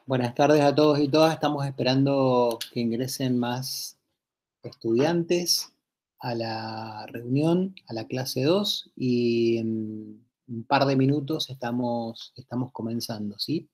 Buenas tardes a todos y todas. Estamos esperando que ingresen más estudiantes a la reunión, a la clase 2, y en un par de minutos estamos comenzando, ¿sí?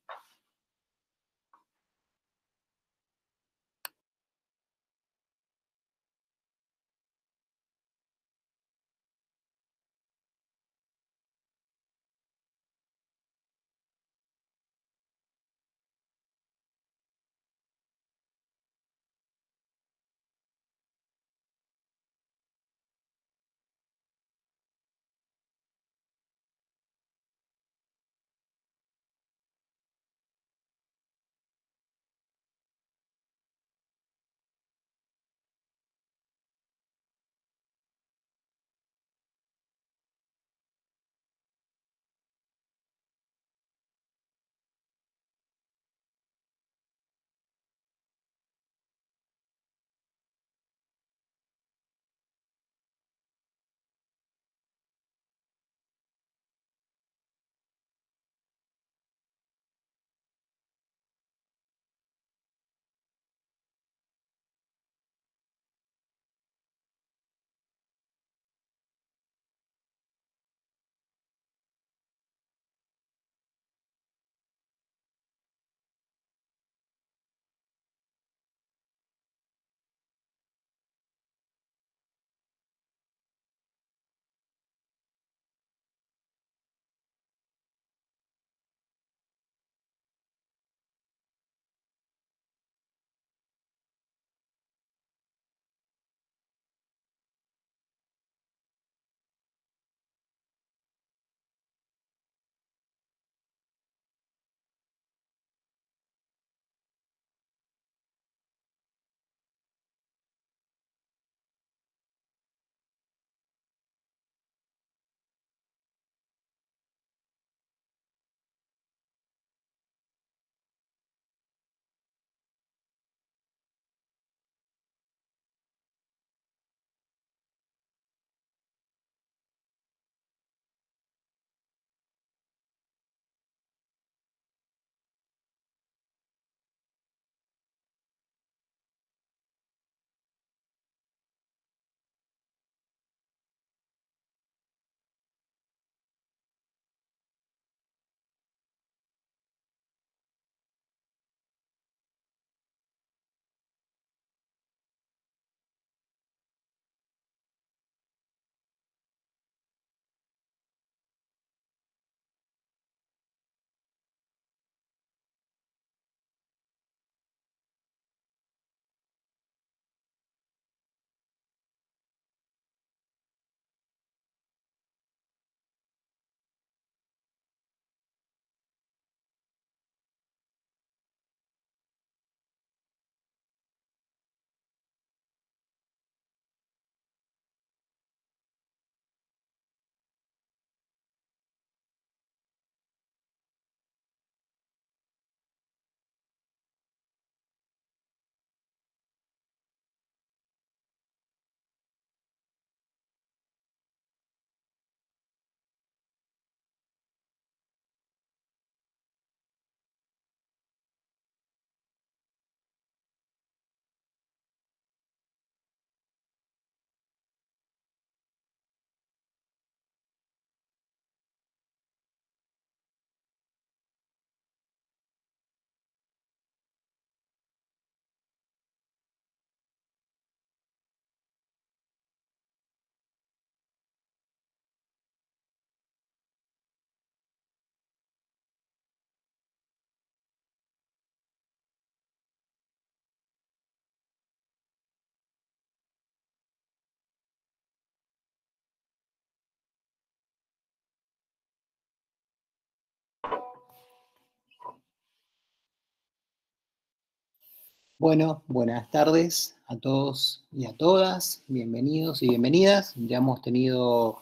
Bueno, buenas tardes a todos y a todas. Bienvenidos y bienvenidas. Ya hemos tenido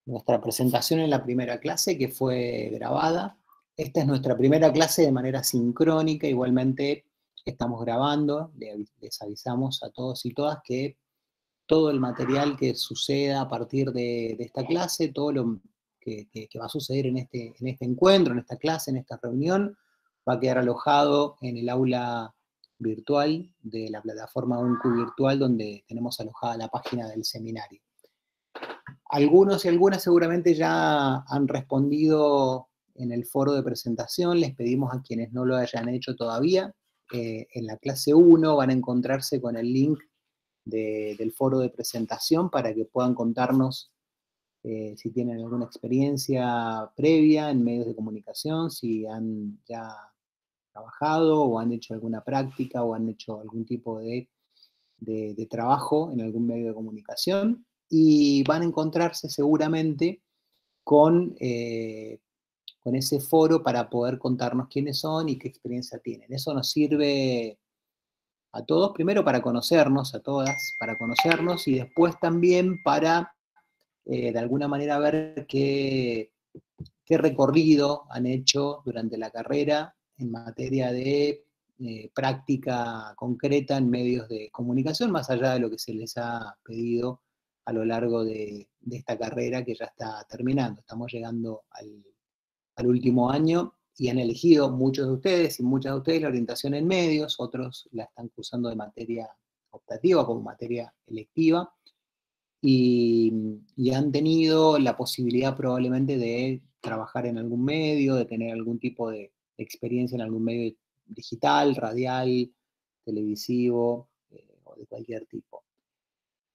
nuestra presentación en la primera clase, que fue grabada. Esta es nuestra primera clase de manera sincrónica. Igualmente estamos grabando. Les avisamos a todos y todas que todo el material que suceda a partir de esta clase, todo lo que va a suceder en este encuentro, en esta clase, en esta reunión, va a quedar alojado en el aula virtual de la plataforma UNCU Virtual, donde tenemos alojada la página del seminario. Algunos y algunas seguramente ya han respondido en el foro de presentación. Les pedimos a quienes no lo hayan hecho todavía, en la clase 1 van a encontrarse con el link del foro de presentación para que puedan contarnos si tienen alguna experiencia previa en medios de comunicación, si han ya trabajado o han hecho alguna práctica o han hecho algún tipo de trabajo en algún medio de comunicación, y van a encontrarse seguramente con ese foro para poder contarnos quiénes son y qué experiencia tienen. Eso nos sirve a todos, primero para conocernos, a todas, para conocernos, y después también para, de alguna manera, ver qué recorrido han hecho durante la carrera en materia de práctica concreta en medios de comunicación, más allá de lo que se les ha pedido a lo largo de esta carrera que ya está terminando. Estamos llegando al último año y han elegido muchos de ustedes y muchas de ustedes la orientación en medios, otros la están cursando de materia optativa como materia electiva, y han tenido la posibilidad probablemente de trabajar en algún medio, de tener algún tipo de experiencia en algún medio digital, radial, televisivo, o de cualquier tipo.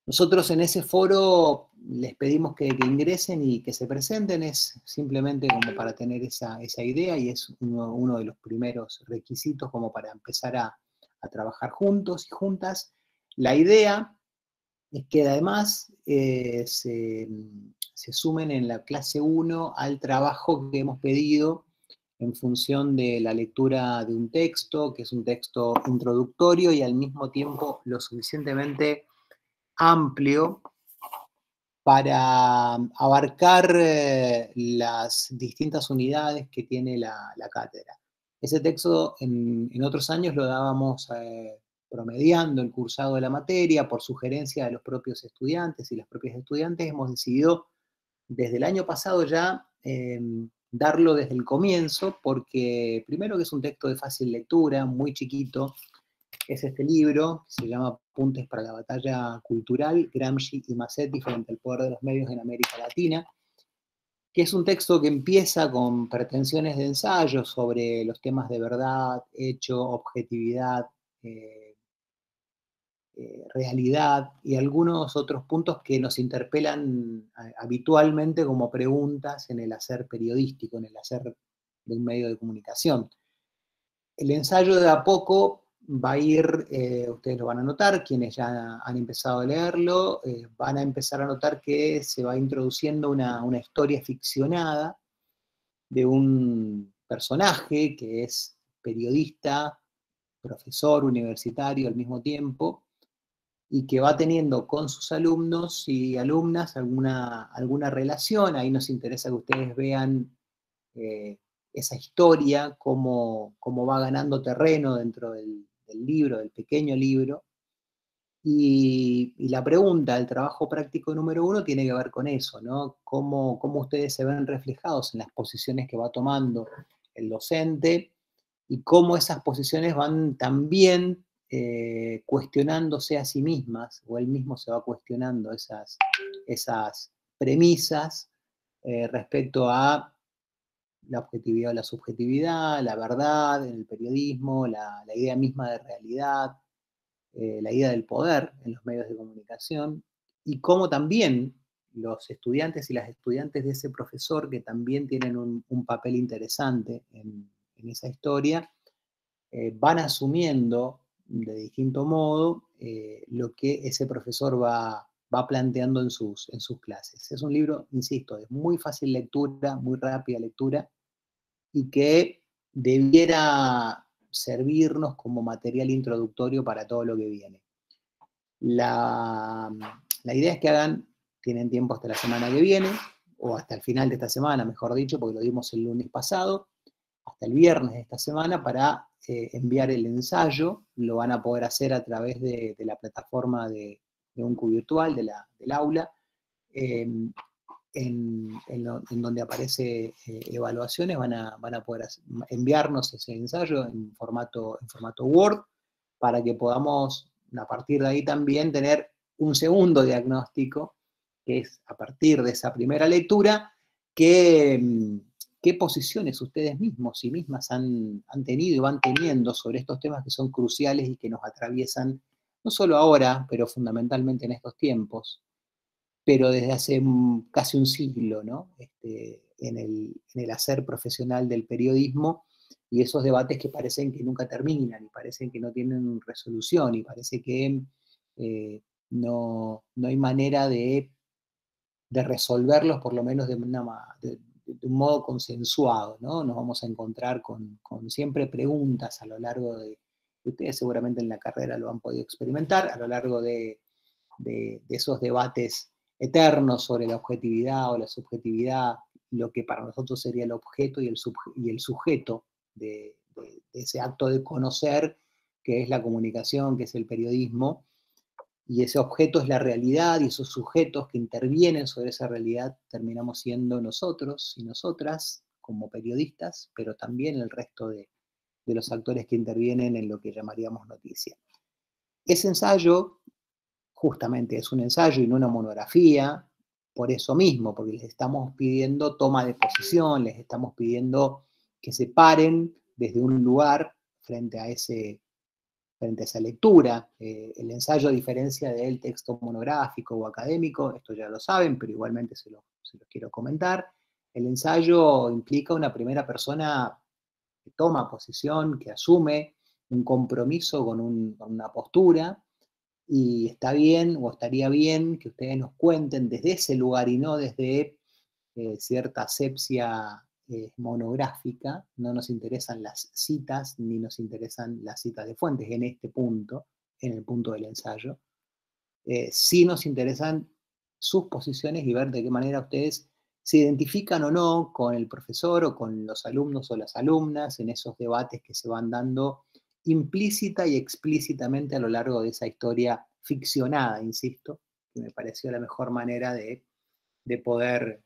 Nosotros en ese foro les pedimos que ingresen y que se presenten, es simplemente como para tener esa idea, y es uno de los primeros requisitos como para empezar a trabajar juntos y juntas. La idea es que además se sumen en la clase 1 al trabajo que hemos pedido en función de la lectura de un texto, que es un texto introductorio y al mismo tiempo lo suficientemente amplio para abarcar las distintas unidades que tiene la cátedra. Ese texto en otros años lo dábamos promediando el cursado de la materia por sugerencia de los propios estudiantes y las propias estudiantes. Hemos decidido desde el año pasado ya darlo desde el comienzo, porque primero que es un texto de fácil lectura, muy chiquito. Es este libro, que se llama Apuntes para la batalla cultural, Gramsci y Massetti frente al poder de los medios en América Latina, que es un texto que empieza con pretensiones de ensayo sobre los temas de verdad, hecho, objetividad, eh, realidad y algunos otros puntos que nos interpelan habitualmente como preguntas en el hacer periodístico, en el hacer de un medio de comunicación. El ensayo de a poco va a ir, ustedes lo van a notar, quienes ya han empezado a leerlo, van a empezar a notar que se va introduciendo una historia ficcionada de un personaje que es periodista, profesor universitario al mismo tiempo, y que va teniendo con sus alumnos y alumnas alguna relación. Ahí nos interesa que ustedes vean esa historia, cómo va ganando terreno dentro del libro, del pequeño libro. Y la pregunta, el trabajo práctico número 1 tiene que ver con eso, ¿no? Cómo ustedes se ven reflejados en las posiciones que va tomando el docente y cómo esas posiciones van también cuestionándose a sí mismas, o él mismo se va cuestionando esas premisas respecto a la objetividad o la subjetividad, la verdad en el periodismo, la idea misma de realidad, la idea del poder en los medios de comunicación, y cómo también los estudiantes y las estudiantes de ese profesor, que también tienen un papel interesante en esa historia, van asumiendo de distinto modo lo que ese profesor va planteando en sus clases. Es un libro, insisto, de muy fácil lectura, muy rápida lectura, y que debiera servirnos como material introductorio para todo lo que viene. La idea es que tienen tiempo hasta la semana que viene, o hasta el final de esta semana, mejor dicho, porque lo dimos el lunes pasado, hasta el viernes de esta semana para enviar el ensayo. Lo van a poder hacer a través de la plataforma de UNCU Virtual, del aula. en donde aparece evaluaciones, van a poder enviarnos ese ensayo en formato Word, para que podamos, a partir de ahí también, tener un segundo diagnóstico, que es a partir de esa primera lectura, qué posiciones ustedes mismos y mismas han tenido y van teniendo sobre estos temas que son cruciales y que nos atraviesan, no solo ahora, pero fundamentalmente en estos tiempos, pero desde hace casi un siglo, ¿no? En el hacer profesional del periodismo, y esos debates que parecen que nunca terminan, y parecen que no tienen resolución, y parece que no hay manera de resolverlos, por lo menos de un modo consensuado, ¿no? Nos vamos a encontrar con siempre preguntas a lo largo ustedes seguramente en la carrera lo han podido experimentar, a lo largo de esos debates eternos sobre la objetividad o la subjetividad, lo que para nosotros sería el objeto y el sujeto de ese acto de conocer, que es la comunicación, que es el periodismo, y ese objeto es la realidad, y esos sujetos que intervienen sobre esa realidad terminamos siendo nosotros y nosotras como periodistas, pero también el resto de los actores que intervienen en lo que llamaríamos noticia. Ese ensayo justamente es un ensayo y no una monografía, por eso mismo, porque les estamos pidiendo toma de posición, les estamos pidiendo que se paren desde un lugar frente a esa lectura. El ensayo, a diferencia del texto monográfico o académico, esto ya lo saben, pero igualmente se los quiero comentar, el ensayo implica una primera persona que toma posición, que asume un compromiso con una postura, y está bien o estaría bien que ustedes nos cuenten desde ese lugar y no desde cierta asepsia monográfica. No nos interesan las citas ni nos interesan las citas de fuentes en este punto, en el punto del ensayo. Sí nos interesan sus posiciones y ver de qué manera ustedes se identifican o no con el profesor o con los alumnos o las alumnas en esos debates que se van dando implícita y explícitamente a lo largo de esa historia ficcionada, insisto, que me pareció la mejor manera de poder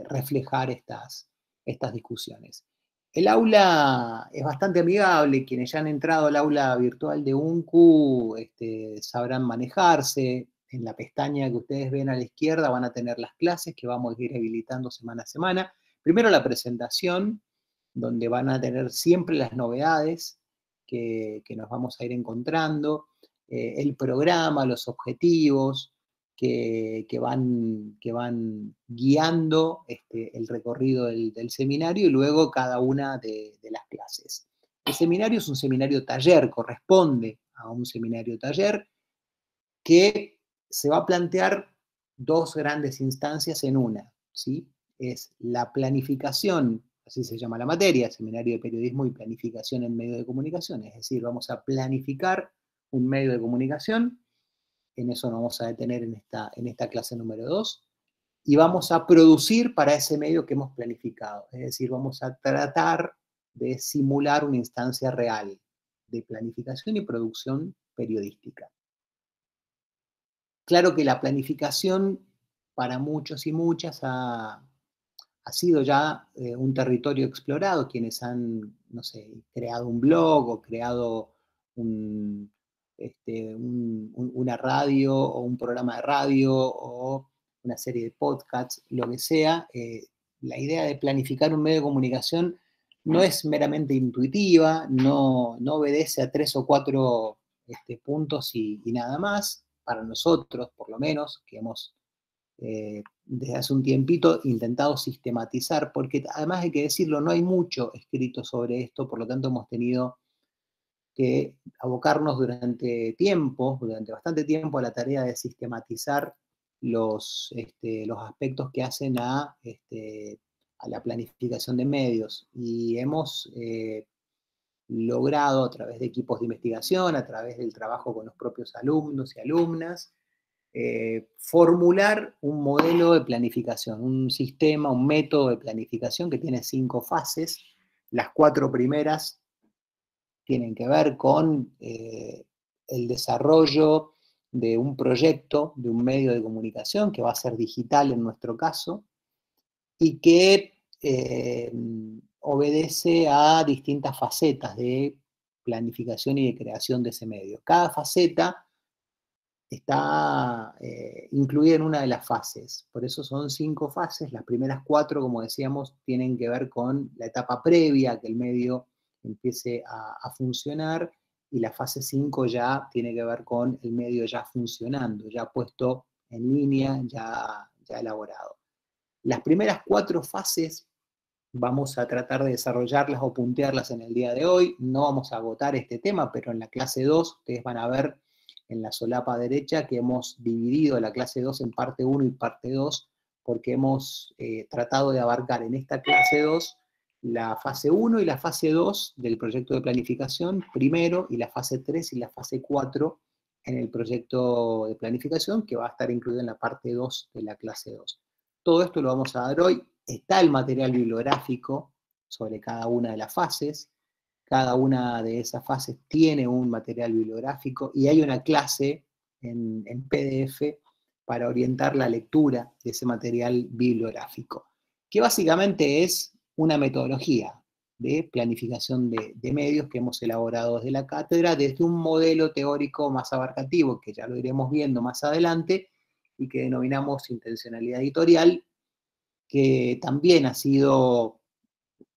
reflejar estas discusiones. El aula es bastante amigable, quienes ya han entrado al aula virtual de UNCU sabrán manejarse. En la pestaña que ustedes ven a la izquierda van a tener las clases que vamos a ir habilitando semana a semana. Primero la presentación, donde van a tener siempre las novedades que nos vamos a ir encontrando, el programa, los objetivos, que van guiando el recorrido del seminario y luego cada una de las clases. El seminario es un seminario taller, corresponde a un seminario taller que se va a plantear dos grandes instancias en una, ¿sí? Es la planificación, así se llama la materia, Seminario de Periodismo y Planificación en Medios de Comunicación, es decir, vamos a planificar un medio de comunicación. En eso nos vamos a detener en esta clase número 2, y vamos a producir para ese medio que hemos planificado. Es decir, vamos a tratar de simular una instancia real de planificación y producción periodística. Claro que la planificación para muchos y muchas ha sido ya un territorio explorado, quienes han, no sé, creado un blog o creado una radio o un programa de radio o una serie de podcasts, lo que sea. La idea de planificar un medio de comunicación no es meramente intuitiva, no obedece a 3 o 4 puntos y nada más. Para nosotros, por lo menos, que hemos desde hace un tiempito intentado sistematizar, porque además hay que decirlo, no hay mucho escrito sobre esto, por lo tanto hemos tenido que abocarnos durante bastante tiempo, a la tarea de sistematizar los aspectos que hacen a la planificación de medios. Y hemos logrado, a través de equipos de investigación, a través del trabajo con los propios alumnos y alumnas, formular un modelo de planificación, un sistema, un método de planificación que tiene 5 fases. Las 4 primeras tienen que ver con el desarrollo de un proyecto, de un medio de comunicación, que va a ser digital en nuestro caso. y que obedece a distintas facetas de planificación y de creación de ese medio. Cada faceta está incluida en una de las fases, por eso son 5 fases. Las primeras 4, como decíamos, tienen que ver con la etapa previa a que el medio empiece a funcionar, y la fase 5 ya tiene que ver con el medio ya funcionando, ya puesto en línea, ya elaborado. Las primeras 4 fases vamos a tratar de desarrollarlas o puntearlas en el día de hoy. No vamos a agotar este tema, pero en la clase 2 ustedes van a ver en la solapa derecha que hemos dividido la clase 2 en parte 1 y parte 2, porque hemos tratado de abarcar en esta clase 2 la fase 1 y la fase 2 del proyecto de planificación primero, y la fase 3 y la fase 4 en el proyecto de planificación, que va a estar incluido en la parte 2 de la clase 2. Todo esto lo vamos a dar hoy. Está el material bibliográfico sobre cada una de las fases. Cada una de esas fases tiene un material bibliográfico y hay una clase en PDF para orientar la lectura de ese material bibliográfico, que básicamente es una metodología de planificación de medios que hemos elaborado desde la cátedra, desde un modelo teórico más abarcativo, que ya lo iremos viendo más adelante, y que denominamos intencionalidad editorial, que también ha sido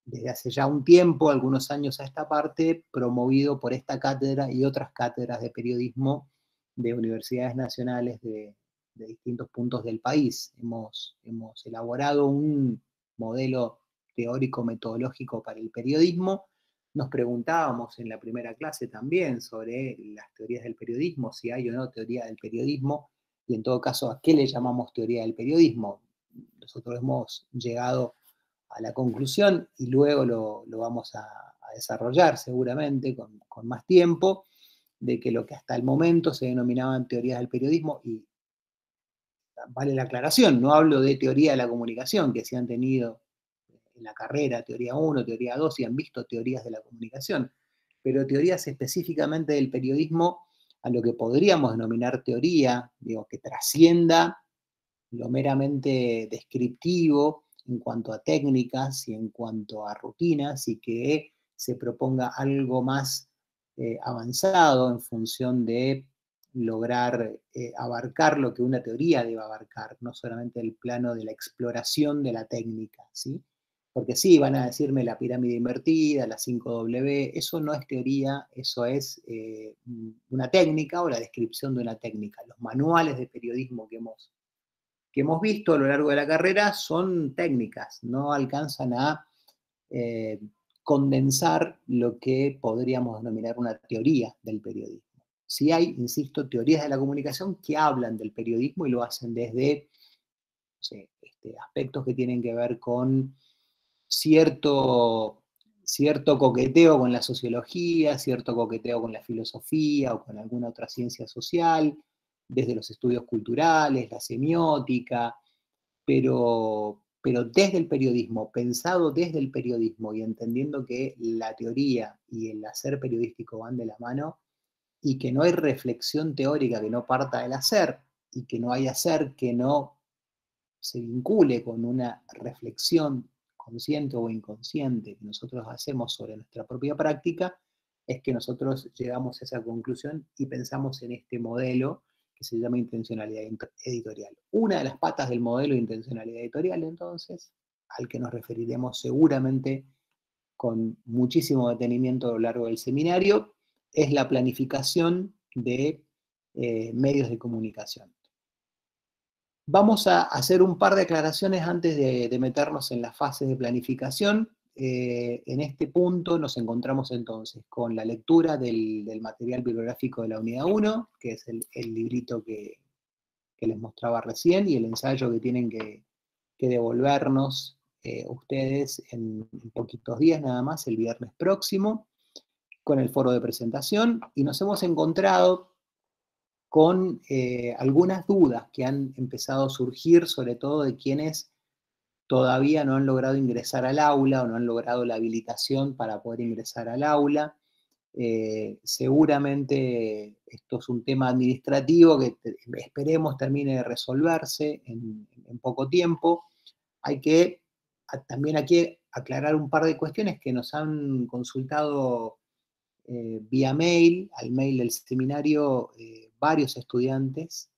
desde hace ya un tiempo, algunos años a esta parte, promovido por esta cátedra y otras cátedras de periodismo de universidades nacionales de distintos puntos del país. Hemos elaborado un modelo teórico metodológico para el periodismo. Nos preguntábamos en la primera clase también sobre las teorías del periodismo, si hay o no teoría del periodismo, y en todo caso, ¿a qué le llamamos teoría del periodismo? Nosotros hemos llegado a la conclusión, y luego lo vamos a desarrollar seguramente con más tiempo, de que lo que hasta el momento se denominaban teorías del periodismo, y vale la aclaración, no hablo de teoría de la comunicación, que se han tenido en la carrera, teoría 1, teoría 2, y han visto teorías de la comunicación, pero teorías específicamente del periodismo, a lo que podríamos denominar teoría, digo, que trascienda lo meramente descriptivo en cuanto a técnicas y en cuanto a rutinas, y que se proponga algo más avanzado en función de lograr abarcar lo que una teoría debe abarcar, no solamente el plano de la exploración de la técnica, ¿sí? Porque sí, van a decirme la pirámide invertida, la 5W, eso no es teoría, eso es una técnica o la descripción de una técnica. Los manuales de periodismo que hemos visto a lo largo de la carrera son técnicas, no alcanzan a eh, condensar lo que podríamos denominar una teoría del periodismo. Sí hay, insisto, teorías de la comunicación que hablan del periodismo y lo hacen desde, no sé, aspectos que tienen que ver con cierto coqueteo con la sociología, cierto coqueteo con la filosofía o con alguna otra ciencia social, desde los estudios culturales, la semiótica, pero desde el periodismo, pensado desde el periodismo y entendiendo que la teoría y el hacer periodístico van de la mano, y que no hay reflexión teórica que no parta del hacer, y que no hay hacer que no se vincule con una reflexión consciente o inconsciente que nosotros hacemos sobre nuestra propia práctica, es que nosotros llegamos a esa conclusión y pensamos en este modelo que se llama intencionalidad editorial. Una de las patas del modelo de intencionalidad editorial, entonces, al que nos referiremos seguramente con muchísimo detenimiento a lo largo del seminario, es la planificación de medios de comunicación. Vamos a hacer un par de aclaraciones antes de meternos en las fases de planificación. En este punto nos encontramos entonces con la lectura del material bibliográfico de la unidad 1, que es el librito que les mostraba recién, y el ensayo que tienen que devolvernos ustedes en poquitos días nada más, el viernes próximo, con el foro de presentación, y nos hemos encontrado con algunas dudas que han empezado a surgir, sobre todo de quienes todavía no han logrado ingresar al aula o no han logrado la habilitación para poder ingresar al aula. Seguramente esto es un tema administrativo que esperemos termine de resolverse en poco tiempo. Hay que también aquí aclarar un par de cuestiones que nos han consultado vía mail, al mail del seminario, varios estudiantes,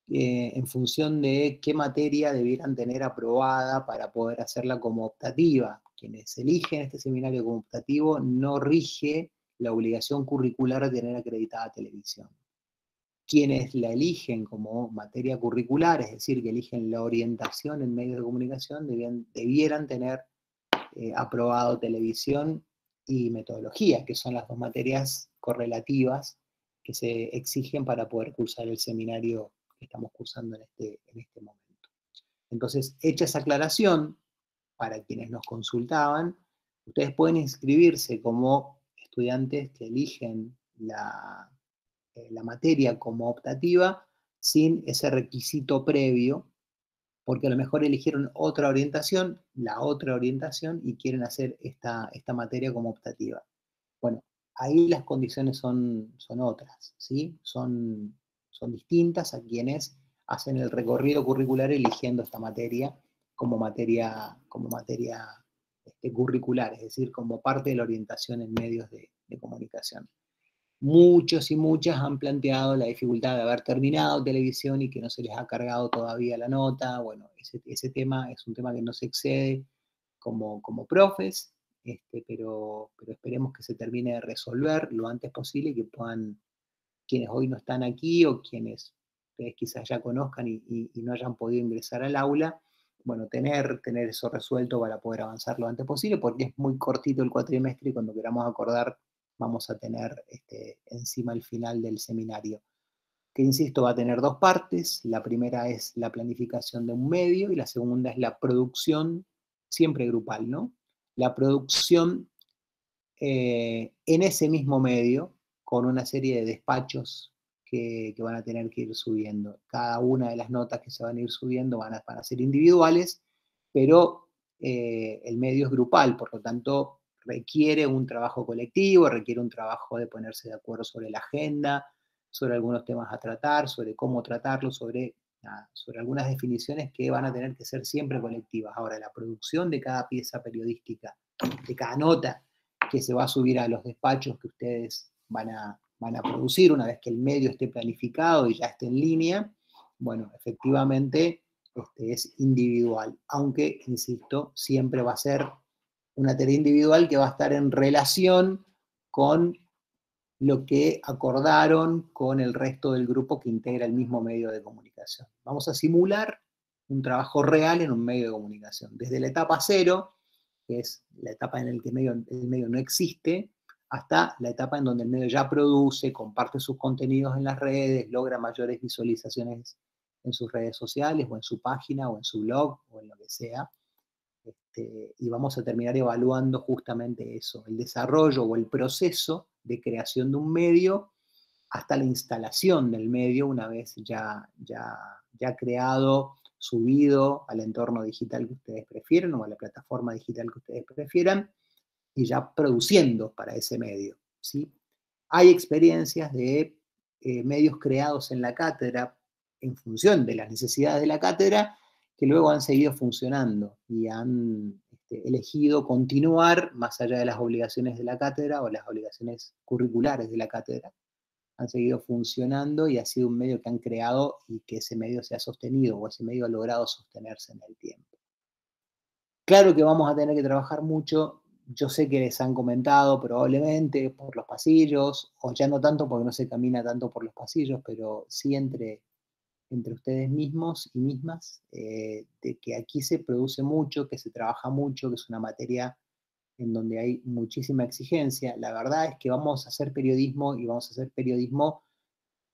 en función de qué materia debieran tener aprobada para poder hacerla como optativa. Quienes eligen este seminario como optativo no rige la obligación curricular de tener acreditada televisión. Quienes la eligen como materia curricular, es decir, que eligen la orientación en medios de comunicación, debieran tener aprobado televisión y metodología, que son las dos materias correlativas que se exigen para poder cursar el seminario que estamos cursando en este momento. Entonces, hecha esa aclaración, para quienes nos consultaban, ustedes pueden inscribirse como estudiantes que eligen la materia como optativa sin ese requisito previo, porque a lo mejor eligieron otra orientación, la otra orientación, y quieren hacer esta materia como optativa. Bueno, ahí las condiciones son otras, ¿sí? Son distintas a quienes hacen el recorrido curricular eligiendo esta materia como materia curricular, es decir, como parte de la orientación en medios de comunicación. Muchos y muchas han planteado la dificultad de haber terminado televisión y que no se les ha cargado todavía la nota. Bueno, ese tema es un tema que no se excede como profes, pero esperemos que se termine de resolver lo antes posible y que puedan, quienes hoy no están aquí o quienes ustedes quizás ya conozcan y no hayan podido ingresar al aula, bueno, tener eso resuelto para poder avanzar lo antes posible, porque es muy cortito el cuatrimestre y cuando queramos acordar vamos a tener encima el final del seminario, que insisto va a tener dos partes. La primera es la planificación de un medio y la segunda es la producción, siempre grupal, ¿no? La producción en ese mismo medio, con una serie de despachos que van a tener que ir subiendo. Cada una de las notas que se van a ir subiendo van a ser individuales, pero el medio es grupal, por lo tanto requiere un trabajo colectivo, requiere un trabajo de ponerse de acuerdo sobre la agenda, sobre algunos temas a tratar, sobre cómo tratarlos, sobre algunas definiciones que van a tener que ser siempre colectivas. Ahora, la producción de cada pieza periodística, de cada nota, que se va a subir a los despachos que ustedes van a producir una vez que el medio esté planificado y ya esté en línea, bueno, efectivamente es individual, aunque, insisto, siempre va a ser una tarea individual que va a estar en relación con lo que acordaron con el resto del grupo que integra el mismo medio de comunicación. Vamos a simular un trabajo real en un medio de comunicación, desde la etapa cero, que es la etapa en la que el medio no existe, hasta la etapa en donde el medio ya produce, comparte sus contenidos en las redes, logra mayores visualizaciones en sus redes sociales, o en su página, o en su blog, o en lo que sea. Y vamos a terminar evaluando justamente eso, el desarrollo o el proceso de creación de un medio hasta la instalación del medio una vez ya creado, subido al entorno digital que ustedes prefieren o a la plataforma digital que ustedes prefieran y ya produciendo para ese medio, ¿sí? Hay experiencias de medios creados en la cátedra en función de las necesidades de la cátedra que luego han seguido funcionando y han elegido continuar más allá de las obligaciones de la cátedra o las obligaciones curriculares de la cátedra. Han seguido funcionando y ha sido un medio que han creado y que ese medio se ha sostenido o ese medio ha logrado sostenerse en el tiempo. Claro que vamos a tener que trabajar mucho. Yo sé que les han comentado probablemente por los pasillos, o ya no tanto porque no se camina tanto por los pasillos, pero sí entre ustedes mismos y mismas, de que aquí se produce mucho, que se trabaja mucho, que es una materia en donde hay muchísima exigencia. La verdad es que vamos a hacer periodismo y vamos a hacer periodismo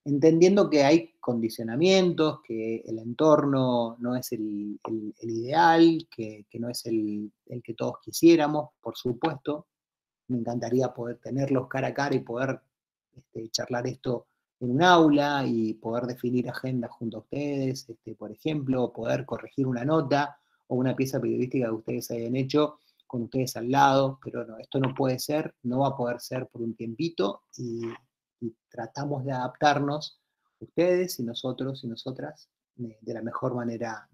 entendiendo que hay condicionamientos, que el entorno no es el ideal, que no es el que todos quisiéramos, por supuesto. Me encantaría poder tenerlos cara a cara y poder charlar esto en un aula y poder definir agendas junto a ustedes, por ejemplo, poder corregir una nota o una pieza periodística que ustedes hayan hecho con ustedes al lado, pero no, esto no puede ser, no va a poder ser por un tiempito y tratamos de adaptarnos ustedes y nosotros y nosotras de la mejor manera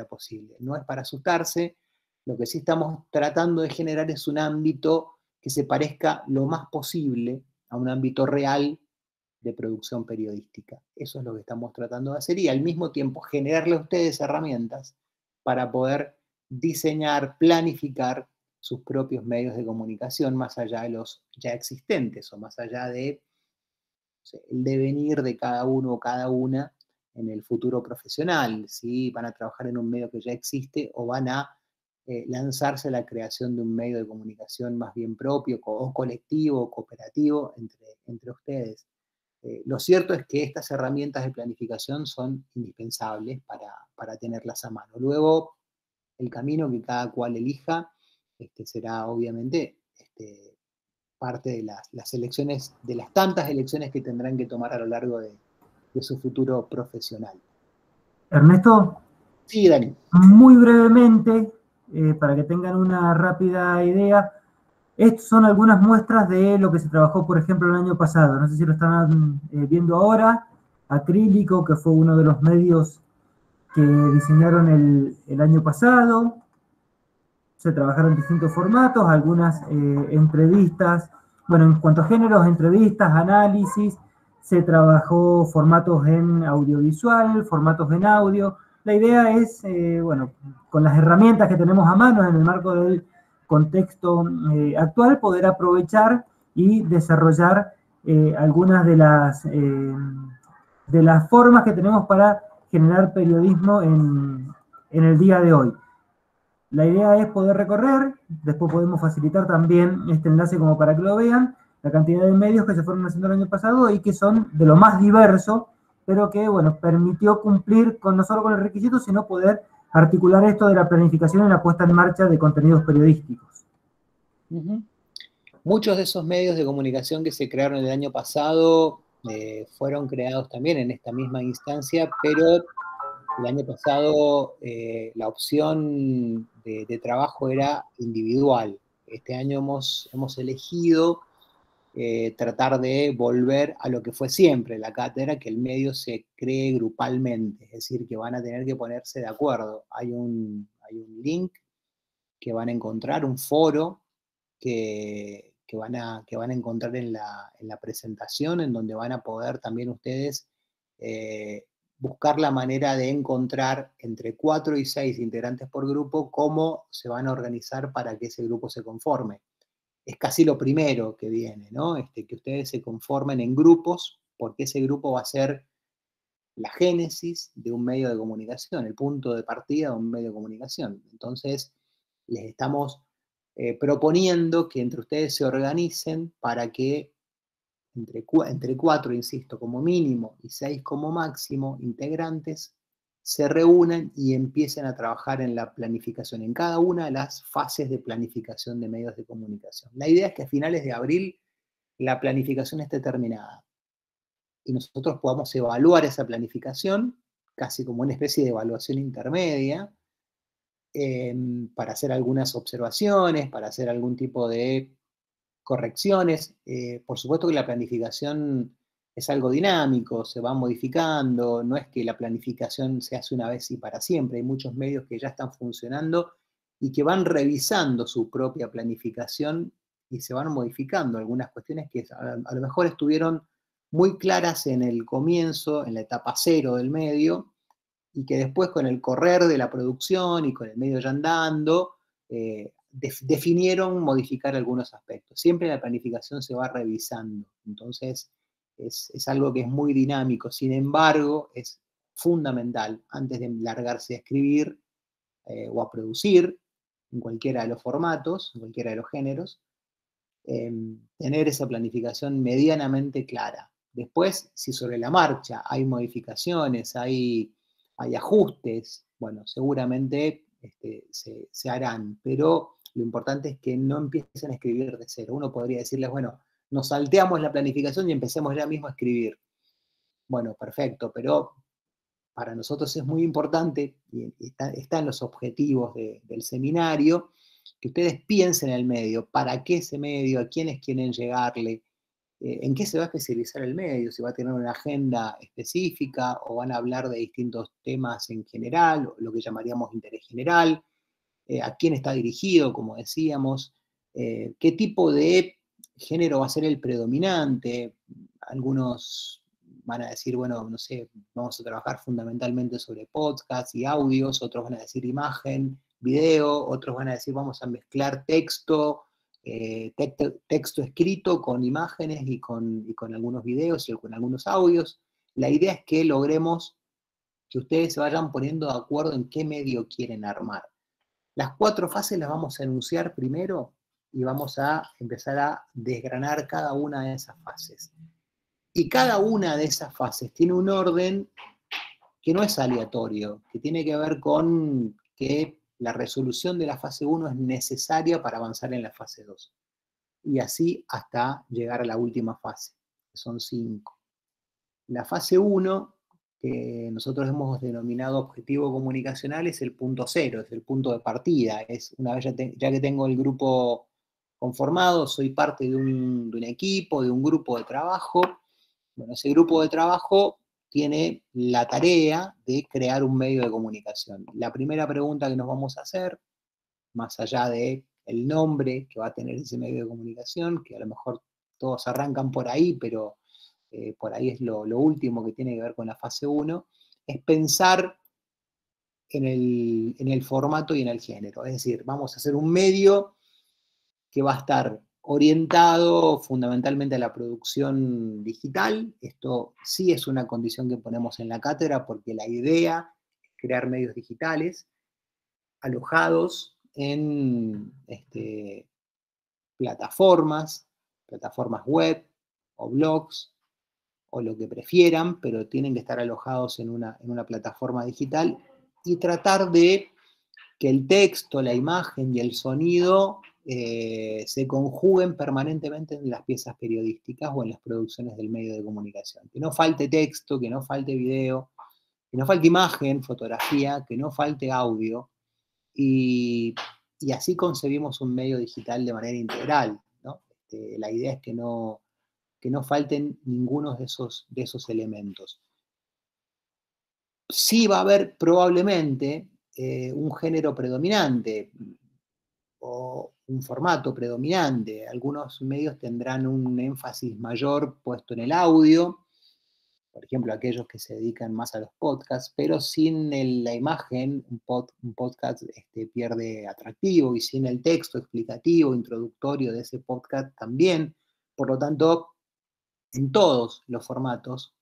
posible. No es para asustarse, Lo que sí estamos tratando de generar es un ámbito que se parezca lo más posible a un ámbito real de producción periodística. Eso es lo que estamos tratando de hacer y al mismo tiempo generarle a ustedes herramientas para poder diseñar, planificar sus propios medios de comunicación más allá de los ya existentes o más allá de, o sea, el devenir de cada uno o cada una en el futuro profesional, si van a trabajar en un medio que ya existe o van a lanzarse a la creación de un medio de comunicación más bien propio o colectivo o cooperativo entre ustedes. Lo cierto es que estas herramientas de planificación son indispensables para tenerlas a mano. Luego, el camino que cada cual elija será obviamente parte de las elecciones, de las tantas elecciones que tendrán que tomar a lo largo de su futuro profesional. Ernesto, Sí, Dani. muy brevemente, para que tengan una rápida idea, estas son algunas muestras de lo que se trabajó, por ejemplo, el año pasado. No sé si lo están viendo ahora. Acrílico, que fue uno de los medios que diseñaron el año pasado. Se trabajaron distintos formatos, algunas entrevistas. Bueno, en cuanto a géneros, entrevistas, análisis, se trabajó formatos en audiovisual, formatos en audio. La idea es, bueno, con las herramientas que tenemos a mano en el marco del contexto actual, poder aprovechar y desarrollar algunas de las formas que tenemos para generar periodismo en el día de hoy. La idea es poder recorrer, después podemos facilitar también este enlace como para que lo vean, la cantidad de medios que se fueron haciendo el año pasado y que son de lo más diverso, pero que, bueno, permitió cumplir con, no solo con el requisito, sino poder articular esto de la planificación y la puesta en marcha de contenidos periodísticos. Muchos de esos medios de comunicación que se crearon el año pasado fueron creados también en esta misma instancia, pero el año pasado la opción de trabajo era individual. Este año hemos elegido tratar de volver a lo que fue siempre la cátedra, que el medio se cree grupalmente, es decir, que van a tener que ponerse de acuerdo. Hay un link que van a encontrar, un foro que van a encontrar en la presentación, en donde van a poder también ustedes buscar la manera de encontrar entre 4 y 6 integrantes por grupo cómo se van a organizar para que ese grupo se conforme. Es casi lo primero que viene, ¿no? Que ustedes se conformen en grupos, porque ese grupo va a ser la génesis de un medio de comunicación, el punto de partida de un medio de comunicación. Entonces, les estamos proponiendo que entre ustedes se organicen para que entre 4, insisto, como mínimo, y 6 como máximo, integrantes, se reúnan y empiecen a trabajar en la planificación, en cada una de las fases de planificación de medios de comunicación. La idea es que a finales de abril la planificación esté terminada y nosotros podamos evaluar esa planificación, casi como una especie de evaluación intermedia, para hacer algunas observaciones, para hacer algún tipo de correcciones. Por supuesto que la planificación es algo dinámico, se va modificando, no es que la planificación se hace una vez y para siempre. Hay muchos medios que ya están funcionando y que van revisando su propia planificación y se van modificando algunas cuestiones que a lo mejor estuvieron muy claras en el comienzo, en la etapa cero del medio, y que después con el correr de la producción y con el medio ya andando, definieron modificar algunos aspectos. Siempre la planificación se va revisando, entonces es algo que es muy dinámico, sin embargo es fundamental antes de largarse a escribir o a producir en cualquiera de los formatos, en cualquiera de los géneros, tener esa planificación medianamente clara. Después, si sobre la marcha hay modificaciones, hay ajustes, bueno, seguramente se harán, pero lo importante es que no empiecen a escribir de cero. Uno podría decirles, bueno, nos salteamos la planificación y empecemos ya mismo a escribir. Bueno, perfecto, pero para nosotros es muy importante, y está en los objetivos del seminario, que ustedes piensen en el medio, para qué ese medio, a quiénes quieren llegarle, en qué se va a especializar el medio, si va a tener una agenda específica o van a hablar de distintos temas en general, lo que llamaríamos interés general, a quién está dirigido, como decíamos, qué tipo de género va a ser el predominante. Algunos van a decir, bueno, no sé, vamos a trabajar fundamentalmente sobre podcasts y audios, otros van a decir imagen, video, otros van a decir vamos a mezclar texto, texto escrito con imágenes y con algunos videos y con algunos audios. La idea es que logremos que ustedes se vayan poniendo de acuerdo en qué medio quieren armar. Las 4 fases las vamos a enunciar primero y vamos a empezar a desgranar cada una de esas fases. Y cada una de esas fases tiene un orden que no es aleatorio, que tiene que ver con que la resolución de la fase 1 es necesaria para avanzar en la fase 2. Y así hasta llegar a la última fase, que son 5. La fase 1, que nosotros hemos denominado objetivo comunicacional, es el punto cero, es el punto de partida. Es una vez ya que tengo el grupo conformado, soy parte de un equipo, de un grupo de trabajo. Bueno, ese grupo de trabajo tiene la tarea de crear un medio de comunicación. La primera pregunta que nos vamos a hacer, más allá de el nombre que va a tener ese medio de comunicación, que a lo mejor todos arrancan por ahí, pero por ahí es lo último que tiene que ver con la fase 1, es pensar en el formato y en el género. Es decir, vamos a hacer un medio que va a estar orientado fundamentalmente a la producción digital. Esto sí es una condición que ponemos en la cátedra porque la idea es crear medios digitales alojados en plataformas web o blogs o lo que prefieran, pero tienen que estar alojados en una plataforma digital y tratar de que el texto, la imagen y el sonido se conjuguen permanentemente en las piezas periodísticas o en las producciones del medio de comunicación. Que no falte texto, que no falte video, que no falte imagen, fotografía, que no falte audio. Y así concebimos un medio digital de manera integral, ¿no? La idea es que no falten ninguno de esos elementos. Sí va a haber probablemente un género predominante o un formato predominante. Algunos medios tendrán un énfasis mayor puesto en el audio, por ejemplo, aquellos que se dedican más a los podcasts, pero sin la imagen, un podcast pierde atractivo, y sin el texto explicativo, introductorio de ese podcast también. Por lo tanto, en todos los formatos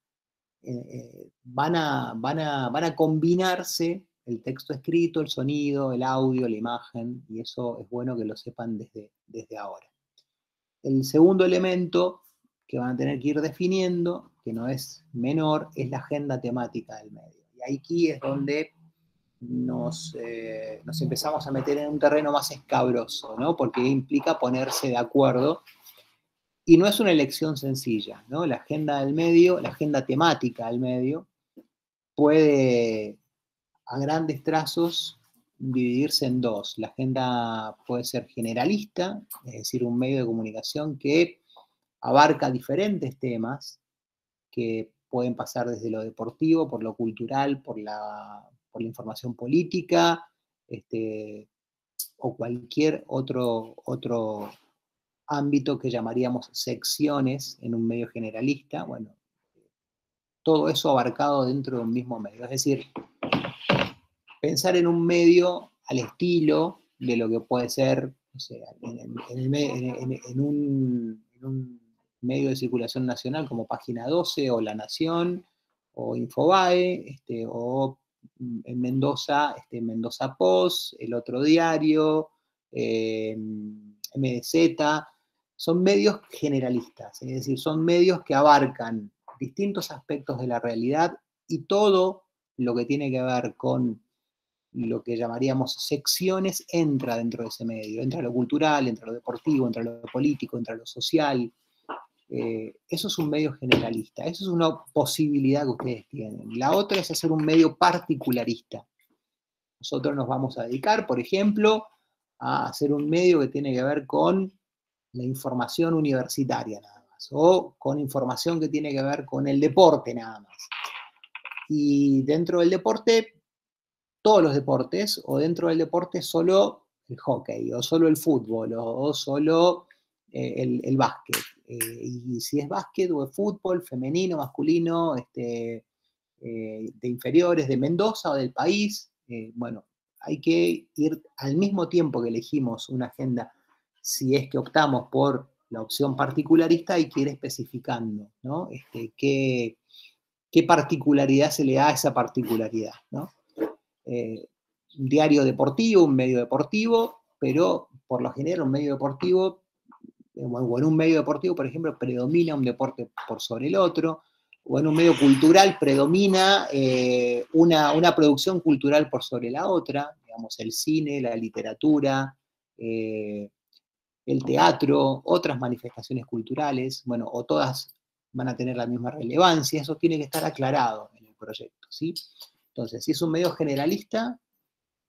van a combinarse el texto escrito, el sonido, el audio, la imagen, y eso es bueno que lo sepan desde ahora. El segundo elemento que van a tener que ir definiendo, que no es menor, es la agenda temática del medio. Y aquí es donde nos empezamos a meter en un terreno más escabroso, ¿no? Porque implica ponerse de acuerdo. Y no es una elección sencilla, ¿no? La agenda del medio, la agenda temática del medio, puede a grandes trazos dividirse en dos. La agenda puede ser generalista, es decir, un medio de comunicación que abarca diferentes temas que pueden pasar desde lo deportivo, por lo cultural, por la información política, o cualquier otro ámbito que llamaríamos secciones en un medio generalista. Bueno, todo eso abarcado dentro de un mismo medio. Es decir, pensar en un medio al estilo de lo que puede ser, o sea, en un medio de circulación nacional como Página 12 o La Nación o Infobae, o en Mendoza, Mendoza Post, El Otro Diario, MDZ. Son medios generalistas, es decir, son medios que abarcan distintos aspectos de la realidad, y todo lo que tiene que ver con lo que llamaríamos secciones entra dentro de ese medio. Entra lo cultural, entra lo deportivo, entra lo político, entra lo social. Eso es un medio generalista. Eso es una posibilidad que ustedes tienen. La otra es hacer un medio particularista. Nosotros nos vamos a dedicar, por ejemplo, a hacer un medio que tiene que ver con la información universitaria nada más, o con información que tiene que ver con el deporte nada más. Y dentro del deporte todos los deportes, o dentro del deporte solo el hockey, o solo el fútbol, o solo el básquet. Y si es básquet o es fútbol, femenino, masculino, de inferiores, de Mendoza o del país, bueno, hay que ir al mismo tiempo que elegimos una agenda, si es que optamos por la opción particularista, hay que ir especificando, ¿no? Qué particularidad se le da a esa particularidad, ¿no? Un diario deportivo, un medio deportivo, pero por lo general un medio deportivo, o en un medio deportivo, por ejemplo, predomina un deporte por sobre el otro, o en un medio cultural predomina una producción cultural por sobre la otra, digamos, el cine, la literatura, el teatro, otras manifestaciones culturales, bueno, o todas van a tener la misma relevancia, eso tiene que estar aclarado en el proyecto, ¿sí? Entonces, si es un medio generalista,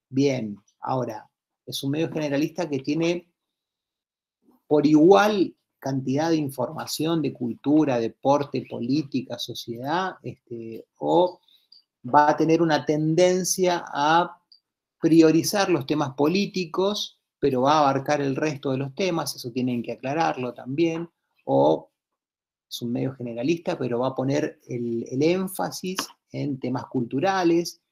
bien. Ahora, es un medio generalista que tiene por igual cantidad de información de cultura, deporte, política, sociedad, o va a tener una tendencia a priorizar los temas políticos, pero va a abarcar el resto de los temas, eso tienen que aclararlo también, o es un medio generalista, pero va a poner el énfasis en temas culturales.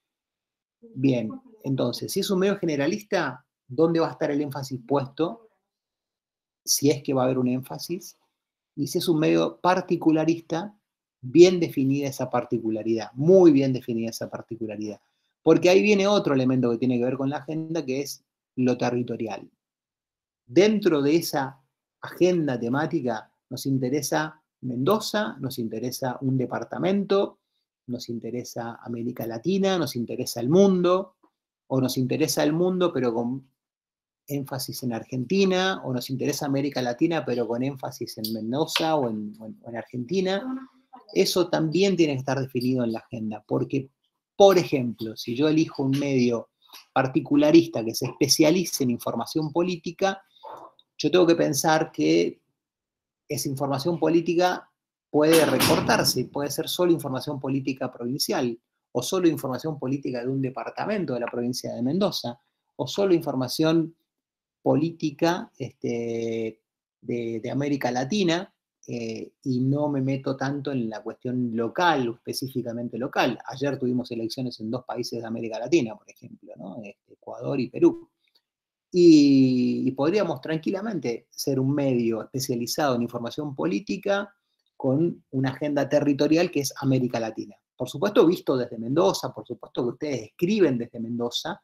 Bien, entonces, si es un medio generalista, ¿dónde va a estar el énfasis puesto? Si es que va a haber un énfasis. Y si es un medio particularista, bien definida esa particularidad, muy bien definida esa particularidad. Porque ahí viene otro elemento que tiene que ver con la agenda, que es lo territorial. Dentro de esa agenda temática nos interesa Mendoza, nos interesa un departamento, nos interesa América Latina, nos interesa el mundo, o nos interesa el mundo pero con énfasis en Argentina, o nos interesa América Latina pero con énfasis en Mendoza o en Argentina. Eso también tiene que estar definido en la agenda, porque, por ejemplo, si yo elijo un medio particularista que se especialice en información política, yo tengo que pensar que esa información política puede recortarse, puede ser solo información política provincial, o solo información política de un departamento de la provincia de Mendoza, o solo información política de América Latina, y no me meto tanto en la cuestión local, o específicamente local. Ayer tuvimos elecciones en 2 países de América Latina, por ejemplo, ¿no? Ecuador y Perú. Y podríamos tranquilamente ser un medio especializado en información política con una agenda territorial que es América Latina. Por supuesto, visto desde Mendoza, por supuesto que ustedes escriben desde Mendoza,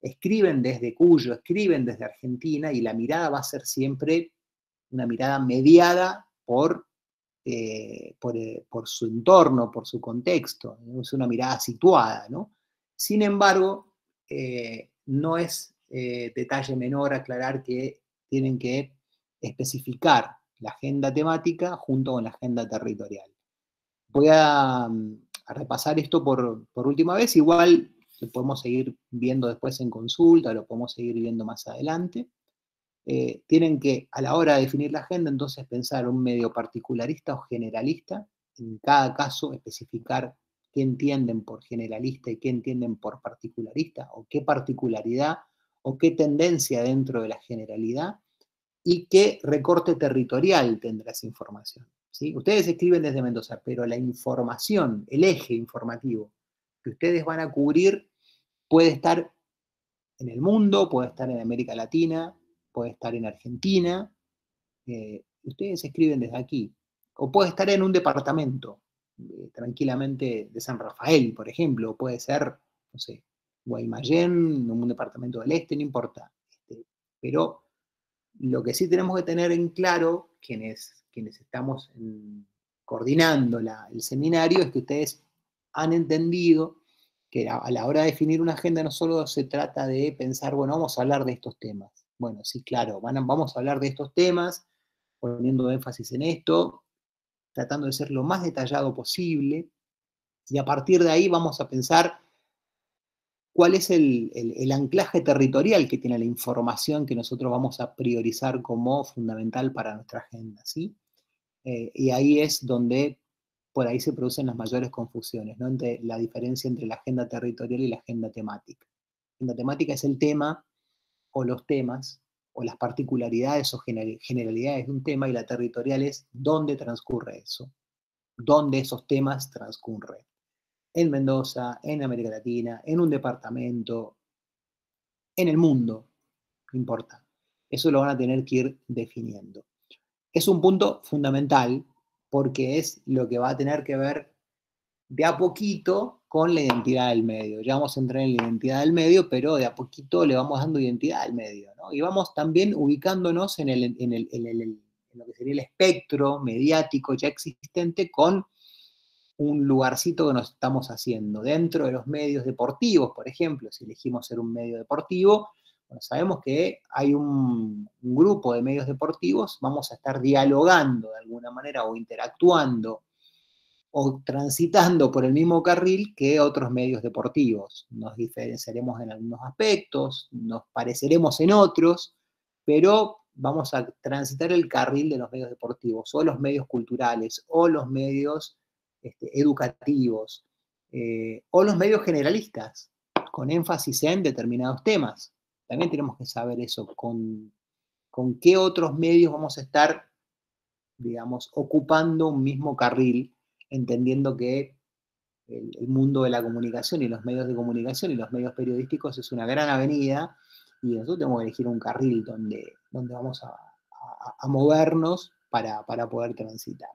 escriben desde Cuyo, escriben desde Argentina, y la mirada va a ser siempre una mirada mediada por su entorno, por su contexto, ¿no? Es una mirada situada, ¿no? Sin embargo, no es detalle menor aclarar que tienen que especificar la agenda temática junto con la agenda territorial. Voy a repasar esto por última vez, igual lo podemos seguir viendo después en consulta, lo podemos seguir viendo más adelante. Tienen que, a la hora de definir la agenda, entonces pensar un medio particularista o generalista, en cada caso especificar qué entienden por generalista y qué entienden por particularista, o qué particularidad o qué tendencia dentro de la generalidad, y qué recorte territorial tendrá esa información, ¿sí? Ustedes escriben desde Mendoza, pero la información, el eje informativo que ustedes van a cubrir puede estar en el mundo, puede estar en América Latina, puede estar en Argentina, ustedes escriben desde aquí, o puede estar en un departamento, tranquilamente de San Rafael, por ejemplo, o puede ser, no sé, Guaymallén, un departamento del este, no importa, pero lo que sí tenemos que tener en claro, quienes estamos coordinando el seminario, es que ustedes han entendido que a la hora de definir una agenda no solo se trata de pensar, bueno, vamos a hablar de estos temas. Bueno, sí, claro, vamos a hablar de estos temas, poniendo énfasis en esto, tratando de ser lo más detallado posible, y a partir de ahí vamos a pensar cuál es el anclaje territorial que tiene la información que nosotros vamos a priorizar como fundamental para nuestra agenda, ¿sí? Y ahí es donde por ahí se producen las mayores confusiones, ¿no? Entre la diferencia entre la agenda territorial y la agenda temática. La temática es el tema, o los temas, o las particularidades o generalidades de un tema, y la territorial es dónde transcurre eso, dónde esos temas transcurren. En Mendoza, en América Latina, en un departamento, en el mundo, no importa. Eso lo van a tener que ir definiendo. Es un punto fundamental porque es lo que va a tener que ver de a poquito con la identidad del medio. Ya vamos a entrar en la identidad del medio, pero de a poquito le vamos dando identidad al medio, ¿no? Y vamos también ubicándonos en lo que sería el espectro mediático ya existente con un lugarcito que nos estamos haciendo. Dentro de los medios deportivos, por ejemplo, si elegimos ser un medio deportivo, bueno, sabemos que hay un grupo de medios deportivos, vamos a estar dialogando de alguna manera o interactuando o transitando por el mismo carril que otros medios deportivos. Nos diferenciaremos en algunos aspectos, nos pareceremos en otros, pero vamos a transitar el carril de los medios deportivos, o los medios culturales, o los medios educativos, o los medios generalistas, con énfasis en determinados temas. También tenemos que saber eso, con qué otros medios vamos a estar, digamos, ocupando un mismo carril, entendiendo que el mundo de la comunicación y los medios de comunicación y los medios periodísticos es una gran avenida, y nosotros tenemos que elegir un carril donde vamos a movernos para poder transitar.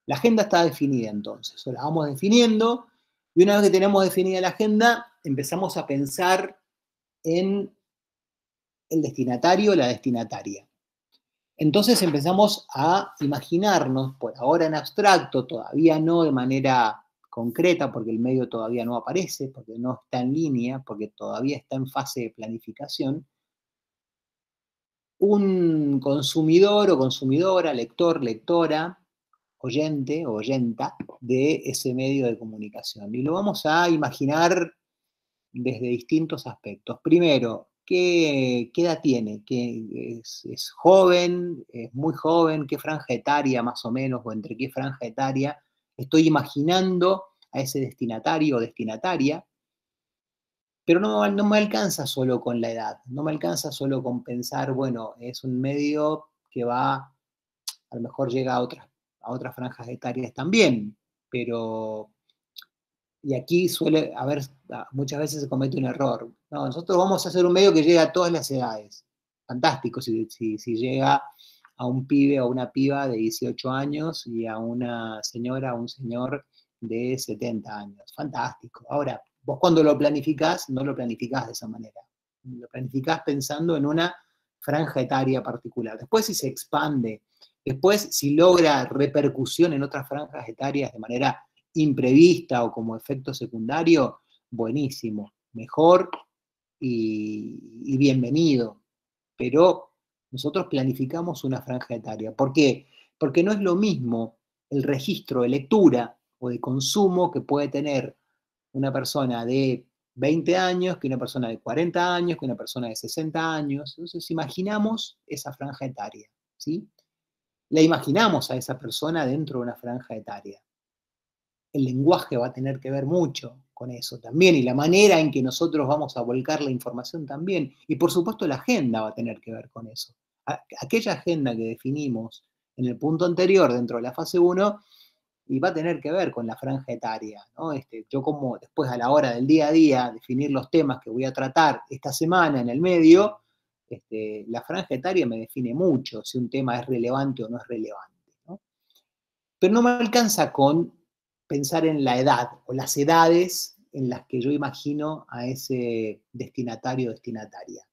La agenda está definida entonces, o la vamos definiendo, y una vez que tenemos definida la agenda, empezamos a pensar en el destinatario o la destinataria. Entonces empezamos a imaginarnos, por ahora en abstracto, todavía no de manera concreta, porque el medio todavía no aparece, porque no está en línea, porque todavía está en fase de planificación, un consumidor o consumidora, lector, lectora, oyente o oyenta de ese medio de comunicación. Y lo vamos a imaginar desde distintos aspectos. Primero, ¿qué edad tiene? ¿Que es joven? ¿Es muy joven? ¿Qué franja etaria más o menos? ¿O entre qué franja etaria estoy imaginando a ese destinatario o destinataria? Pero no me alcanza solo con la edad, no me alcanza solo con pensar, bueno, es un medio que va, a lo mejor llega a otras franjas etarias también, pero, y aquí suele haber, muchas veces se comete un error. No, nosotros vamos a hacer un medio que llegue a todas las edades. Fantástico si llega a un pibe o una piba de 18 años y a una señora o un señor de 70 años. Fantástico. Ahora, vos cuando lo planificás, no lo planificás de esa manera. Lo planificás pensando en una franja etaria particular. Después si se expande, después si logra repercusión en otras franjas etarias de manera imprevista o como efecto secundario, buenísimo, mejor y bienvenido. Pero nosotros planificamos una franja etaria. ¿Por qué? Porque no es lo mismo el registro de lectura o de consumo que puede tener una persona de 20 años, que una persona de 40 años, que una persona de 60 años. Entonces imaginamos esa franja etaria, ¿sí? La imaginamos a esa persona dentro de una franja etaria. El lenguaje va a tener que ver mucho con eso también, y la manera en que nosotros vamos a volcar la información también, y por supuesto la agenda va a tener que ver con eso. Aquella agenda que definimos en el punto anterior dentro de la fase 1, y va a tener que ver con la franja etaria, ¿no? Yo como después a la hora del día a día definir los temas que voy a tratar esta semana en el medio, la franja etaria me define mucho si un tema es relevante o no es relevante, ¿no? Pero no me alcanza con pensar en la edad o las edades en las que yo imagino a ese destinatario o destinataria.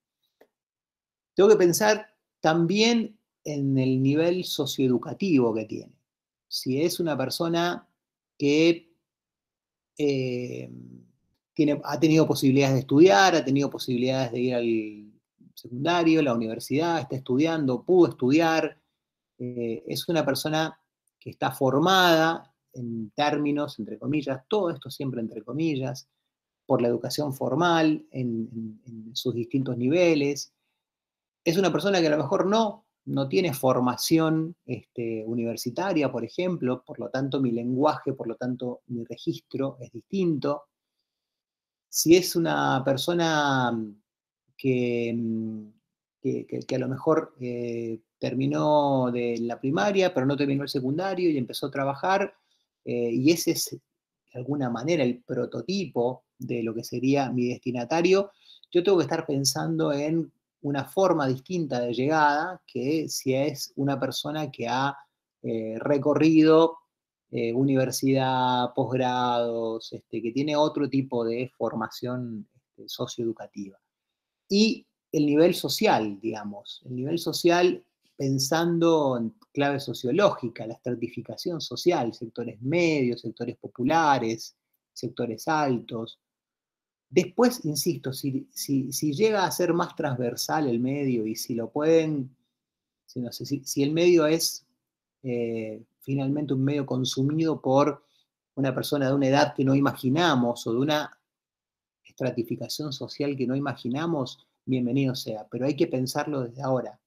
Tengo que pensar también en el nivel socioeducativo que tiene. Si es una persona que ha tenido posibilidades de estudiar, ha tenido posibilidades de ir al secundario, la universidad, está estudiando, pudo estudiar, es una persona que está formada en términos, entre comillas, todo esto siempre entre comillas, por la educación formal en sus distintos niveles. Es una persona que a lo mejor no tiene formación universitaria, por ejemplo, por lo tanto mi lenguaje, por lo tanto mi registro es distinto. Si es una persona que, que a lo mejor terminó de la primaria, pero no terminó el secundario y empezó a trabajar, y ese es de alguna manera el prototipo de lo que sería mi destinatario, yo tengo que estar pensando en una forma distinta de llegada que si es una persona que ha recorrido universidad, posgrados, que tiene otro tipo de formación socioeducativa. Y el nivel social, digamos, el nivel social pensando en clave sociológica, la estratificación social, sectores medios, sectores populares, sectores altos. Después, insisto, si llega a ser más transversal el medio y si lo pueden, no sé, si el medio es finalmente un medio consumido por una persona de una edad que no imaginamos o de una estratificación social que no imaginamos, bienvenido sea, pero hay que pensarlo desde ahora.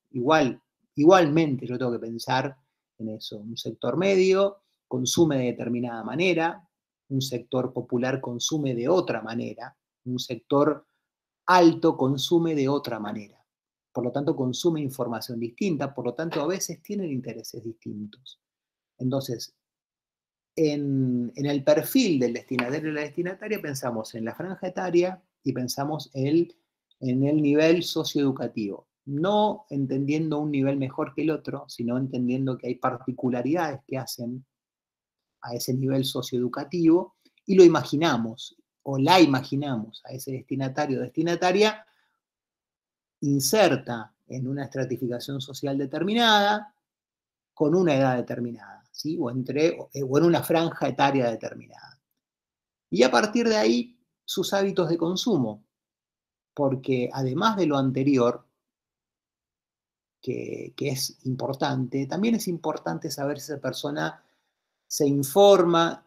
Igualmente yo tengo que pensar en eso. Un sector medio consume de determinada manera, un sector popular consume de otra manera, un sector alto consume de otra manera. Por lo tanto, consume información distinta, por lo tanto, a veces tienen intereses distintos. Entonces, en el perfil del destinatario y la destinataria pensamos en la franja etaria y pensamos en el nivel socioeducativo. No entendiendo un nivel mejor que el otro, sino entendiendo que hay particularidades que hacen a ese nivel socioeducativo y lo imaginamos o la imaginamos a ese destinatario o destinataria inserta en una estratificación social determinada, con una edad determinada, ¿sí? o en una franja etaria determinada. Y a partir de ahí, sus hábitos de consumo, porque además de lo anterior, que es importante, también es importante saber si esa persona se informa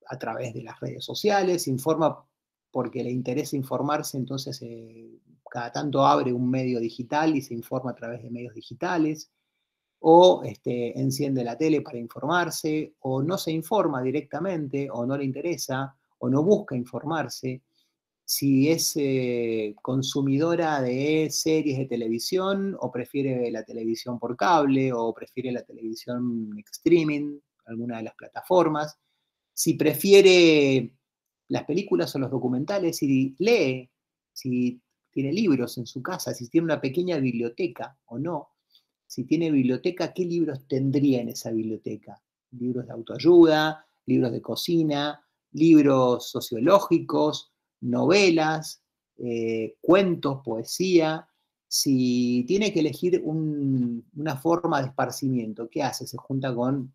a través de las redes sociales, se informa porque le interesa informarse, entonces cada tanto abre un medio digital y se informa a través de medios digitales, o enciende la tele para informarse, o no se informa directamente, o no le interesa, o no busca informarse, si es consumidora de series de televisión, o prefiere la televisión por cable, o prefiere la televisión streaming, alguna de las plataformas, si prefiere las películas o los documentales, si lee, si tiene libros en su casa, si tiene una pequeña biblioteca o no. Si tiene biblioteca, ¿qué libros tendría en esa biblioteca? Libros de autoayuda, libros de cocina, libros sociológicos, novelas, cuentos, poesía. Si tiene que elegir una forma de esparcimiento, ¿qué hace? Se junta con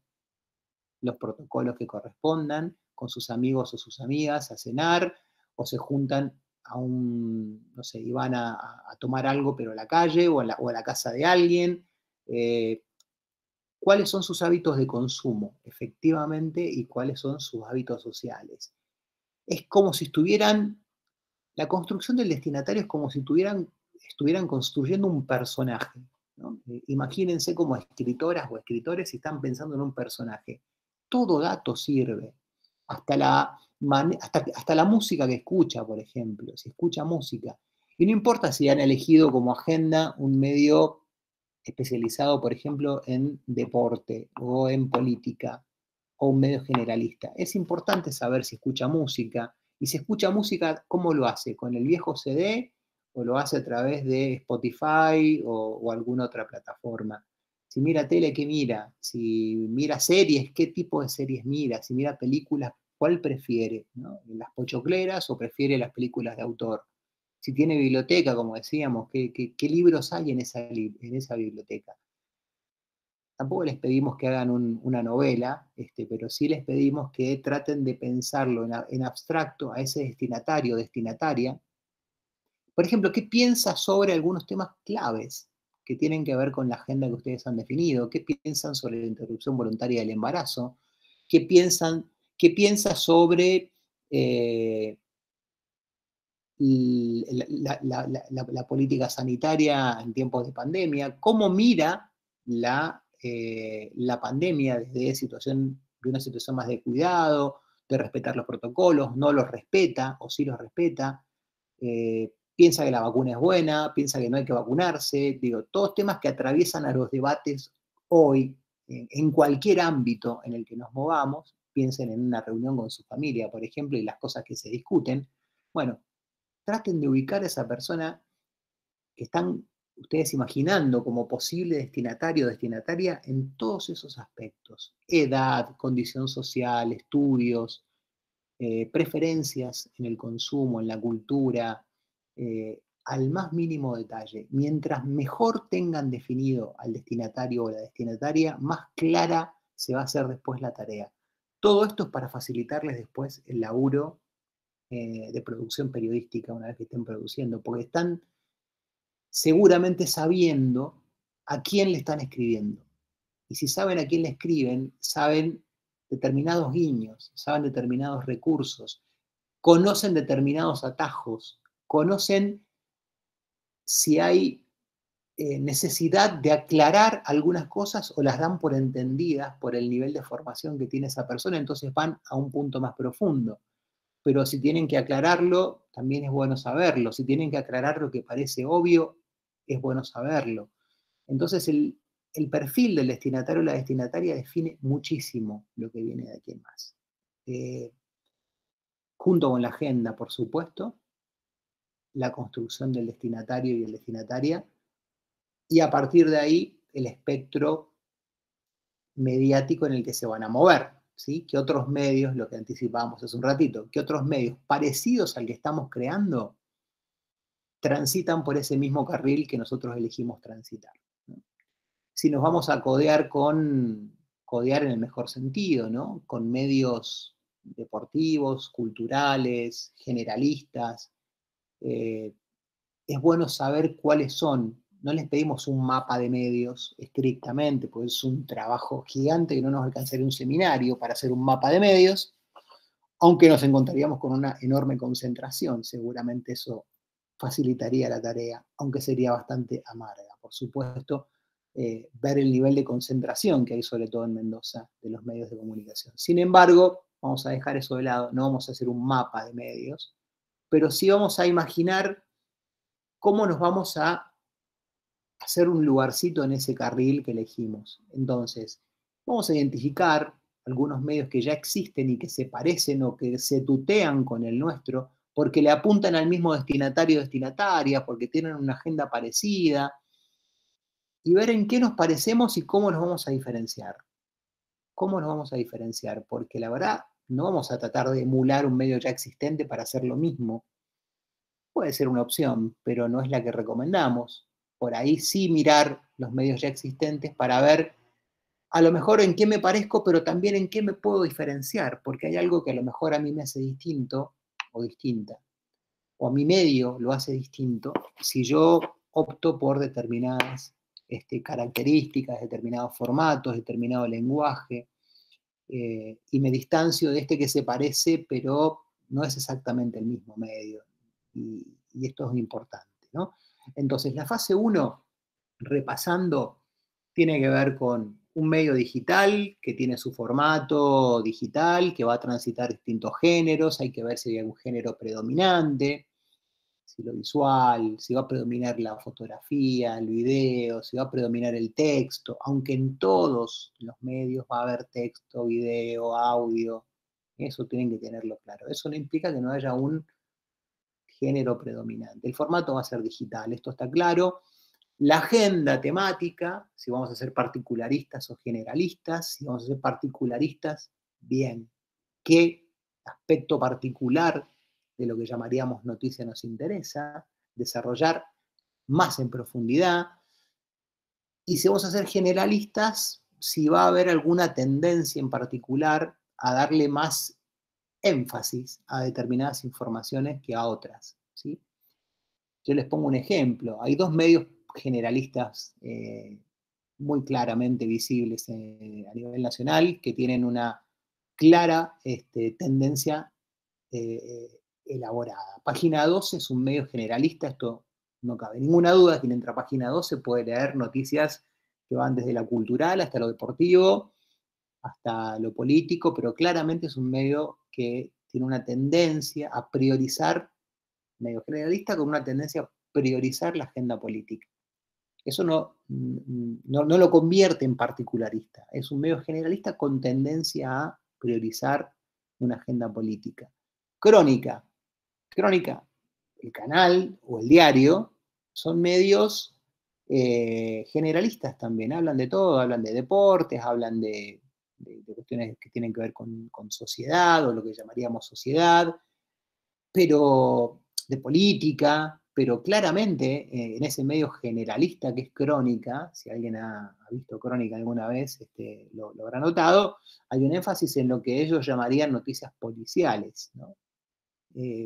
los protocolos que correspondan, con sus amigos o sus amigas a cenar, o se juntan no sé, y van a tomar algo, pero a la calle o a la casa de alguien. ¿Cuáles son sus hábitos de consumo, efectivamente, y cuáles son sus hábitos sociales? Es como si la construcción del destinatario es como si estuvieran construyendo un personaje, ¿no? Imagínense como escritoras o escritores y están pensando en un personaje. Todo dato sirve, hasta la música que escucha, por ejemplo, si escucha música. Y no importa si han elegido como agenda un medio especializado, por ejemplo, en deporte o en política o un medio generalista. Es importante saber si escucha música. Y si escucha música, ¿cómo lo hace? ¿Con el viejo CD o lo hace a través de Spotify o alguna otra plataforma? Si mira tele, ¿qué mira? Si mira series, ¿qué tipo de series mira? Si mira películas, ¿cuál prefiere? ¿No? ¿Las pochocleras o prefiere las películas de autor? Si tiene biblioteca, como decíamos, ¿qué libros hay en esa biblioteca? Tampoco les pedimos que hagan una novela, pero sí les pedimos que traten de pensarlo en abstracto a ese destinatario o destinataria. Por ejemplo, ¿qué piensa sobre algunos temas claves que tienen que ver con la agenda que ustedes han definido? ¿Qué piensan sobre la interrupción voluntaria del embarazo? ¿Qué piensa sobre la política sanitaria en tiempos de pandemia? ¿Cómo mira la pandemia desde una situación más de cuidado, de respetar los protocolos, no los respeta o sí los respeta, piensa que la vacuna es buena, piensa que no hay que vacunarse, digo, todos temas que atraviesan a los debates hoy, en cualquier ámbito en el que nos movamos. Piensen en una reunión con su familia, por ejemplo, y las cosas que se discuten. Bueno, traten de ubicar a esa persona que están ustedes imaginando como posible destinatario o destinataria en todos esos aspectos: edad, condición social, estudios, preferencias en el consumo, en la cultura, al más mínimo detalle. Mientras mejor tengan definido al destinatario o la destinataria, más clara se va a hacer después la tarea. Todo esto es para facilitarles después el laburo de producción periodística una vez que estén produciendo, porque están seguramente sabiendo a quién le están escribiendo. Y si saben a quién le escriben, saben determinados guiños, saben determinados recursos, conocen determinados atajos, conocen si hay necesidad de aclarar algunas cosas o las dan por entendidas por el nivel de formación que tiene esa persona, entonces van a un punto más profundo. Pero si tienen que aclararlo, también es bueno saberlo. Si tienen que aclarar lo que parece obvio, es bueno saberlo. Entonces el perfil del destinatario o la destinataria define muchísimo lo que viene de aquí en más. Junto con la agenda, por supuesto, la construcción del destinatario y el destinataria, y a partir de ahí el espectro mediático en el que se van a mover, ¿sí? ¿Qué otros medios, lo que anticipábamos hace un ratito, qué otros medios parecidos al que estamos creando transitan por ese mismo carril que nosotros elegimos transitar, ¿no? Si nos vamos a codear en el mejor sentido, ¿no? Con medios deportivos, culturales, generalistas, es bueno saber cuáles son. No les pedimos un mapa de medios estrictamente, porque es un trabajo gigante que no nos alcanzaría un seminario para hacer un mapa de medios, aunque nos encontraríamos con una enorme concentración. Seguramente eso facilitaría la tarea, aunque sería bastante amarga. Por supuesto, ver el nivel de concentración que hay, sobre todo en Mendoza, de los medios de comunicación. Sin embargo, vamos a dejar eso de lado, no vamos a hacer un mapa de medios, pero sí vamos a imaginar cómo nos vamos a hacer un lugarcito en ese carril que elegimos. Entonces, vamos a identificar algunos medios que ya existen y que se parecen o que se tutean con el nuestro, porque le apuntan al mismo destinatario o destinataria, porque tienen una agenda parecida, y ver en qué nos parecemos y cómo nos vamos a diferenciar. ¿Cómo nos vamos a diferenciar? Porque la verdad, no vamos a tratar de emular un medio ya existente para hacer lo mismo. Puede ser una opción, pero no es la que recomendamos. Por ahí sí mirar los medios ya existentes para ver a lo mejor en qué me parezco, pero también en qué me puedo diferenciar, porque hay algo que a lo mejor a mí me hace distinto o distinta, o a mi medio lo hace distinto, si yo opto por determinadas características, determinados formatos, determinado lenguaje, y me distancio de este que se parece, pero no es exactamente el mismo medio. Y esto es importante, ¿no? Entonces, la fase 1, repasando, tiene que ver con un medio digital que tiene su formato digital, que va a transitar distintos géneros, hay que ver si hay algún género predominante, si lo visual, si va a predominar la fotografía, el video, si va a predominar el texto, aunque en todos los medios va a haber texto, video, audio, eso tienen que tenerlo claro. Eso no implica que no haya un género predominante. El formato va a ser digital, esto está claro. La agenda temática, si vamos a ser particularistas o generalistas, si vamos a ser particularistas, bien. ¿Qué aspecto particular de lo que llamaríamos noticia nos interesa desarrollar más en profundidad? Y si vamos a ser generalistas, si va a haber alguna tendencia en particular a darle más énfasis a determinadas informaciones que a otras, ¿sí? Yo les pongo un ejemplo. Hay dos medios generalistas muy claramente visibles a nivel nacional que tienen una clara tendencia elaborada. Página 12 es un medio generalista, esto no cabe ninguna duda. Quien entra a Página 12 puede leer noticias que van desde la cultural hasta lo deportivo, hasta lo político, pero claramente es un medio que tiene una tendencia a priorizar, medio generalista, con una tendencia a priorizar la agenda política. Eso no lo convierte en particularista, es un medio generalista con tendencia a priorizar una agenda política. Crónica, el canal o el diario, son medios generalistas también, hablan de todo, hablan de deportes, hablan de cuestiones que tienen que ver con sociedad o lo que llamaríamos sociedad, pero de política, pero claramente en ese medio generalista que es Crónica, si alguien ha visto Crónica alguna vez, lo habrá notado, hay un énfasis en lo que ellos llamarían noticias policiales, ¿no?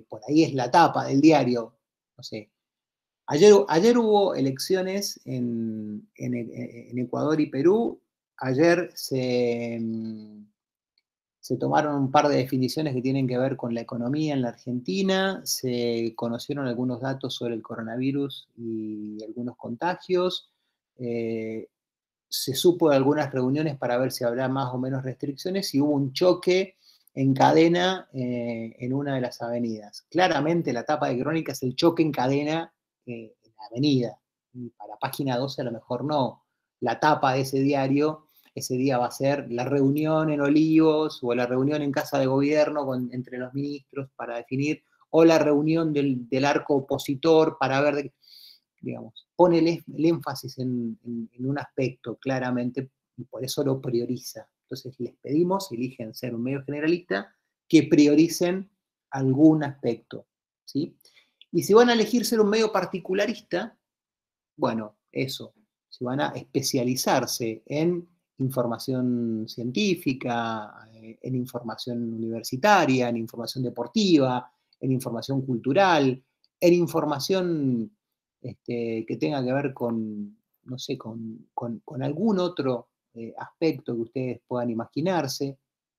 Por ahí es la tapa del diario, no sé. Ayer hubo elecciones en Ecuador y Perú, ayer se tomaron un par de definiciones que tienen que ver con la economía en la Argentina, se conocieron algunos datos sobre el coronavirus y algunos contagios, se supo de algunas reuniones para ver si habrá más o menos restricciones y hubo un choque en cadena en una de las avenidas. Claramente la tapa de Crónica es el choque en cadena en la avenida. Y para página 12 a lo mejor no. La tapa de ese diario ese día va a ser la reunión en Olivos o la reunión en Casa de Gobierno entre los ministros para definir, o la reunión del arco opositor para ver, digamos, pone el énfasis en un aspecto claramente y por eso lo prioriza. Entonces les pedimos, si eligen ser un medio generalista, que prioricen algún aspecto, ¿sí? Y si van a elegir ser un medio particularista, bueno, eso, si van a especializarse en información científica, en información universitaria, en información deportiva, en información cultural, en información que tenga que ver con, no sé, con algún otro aspecto que ustedes puedan imaginarse,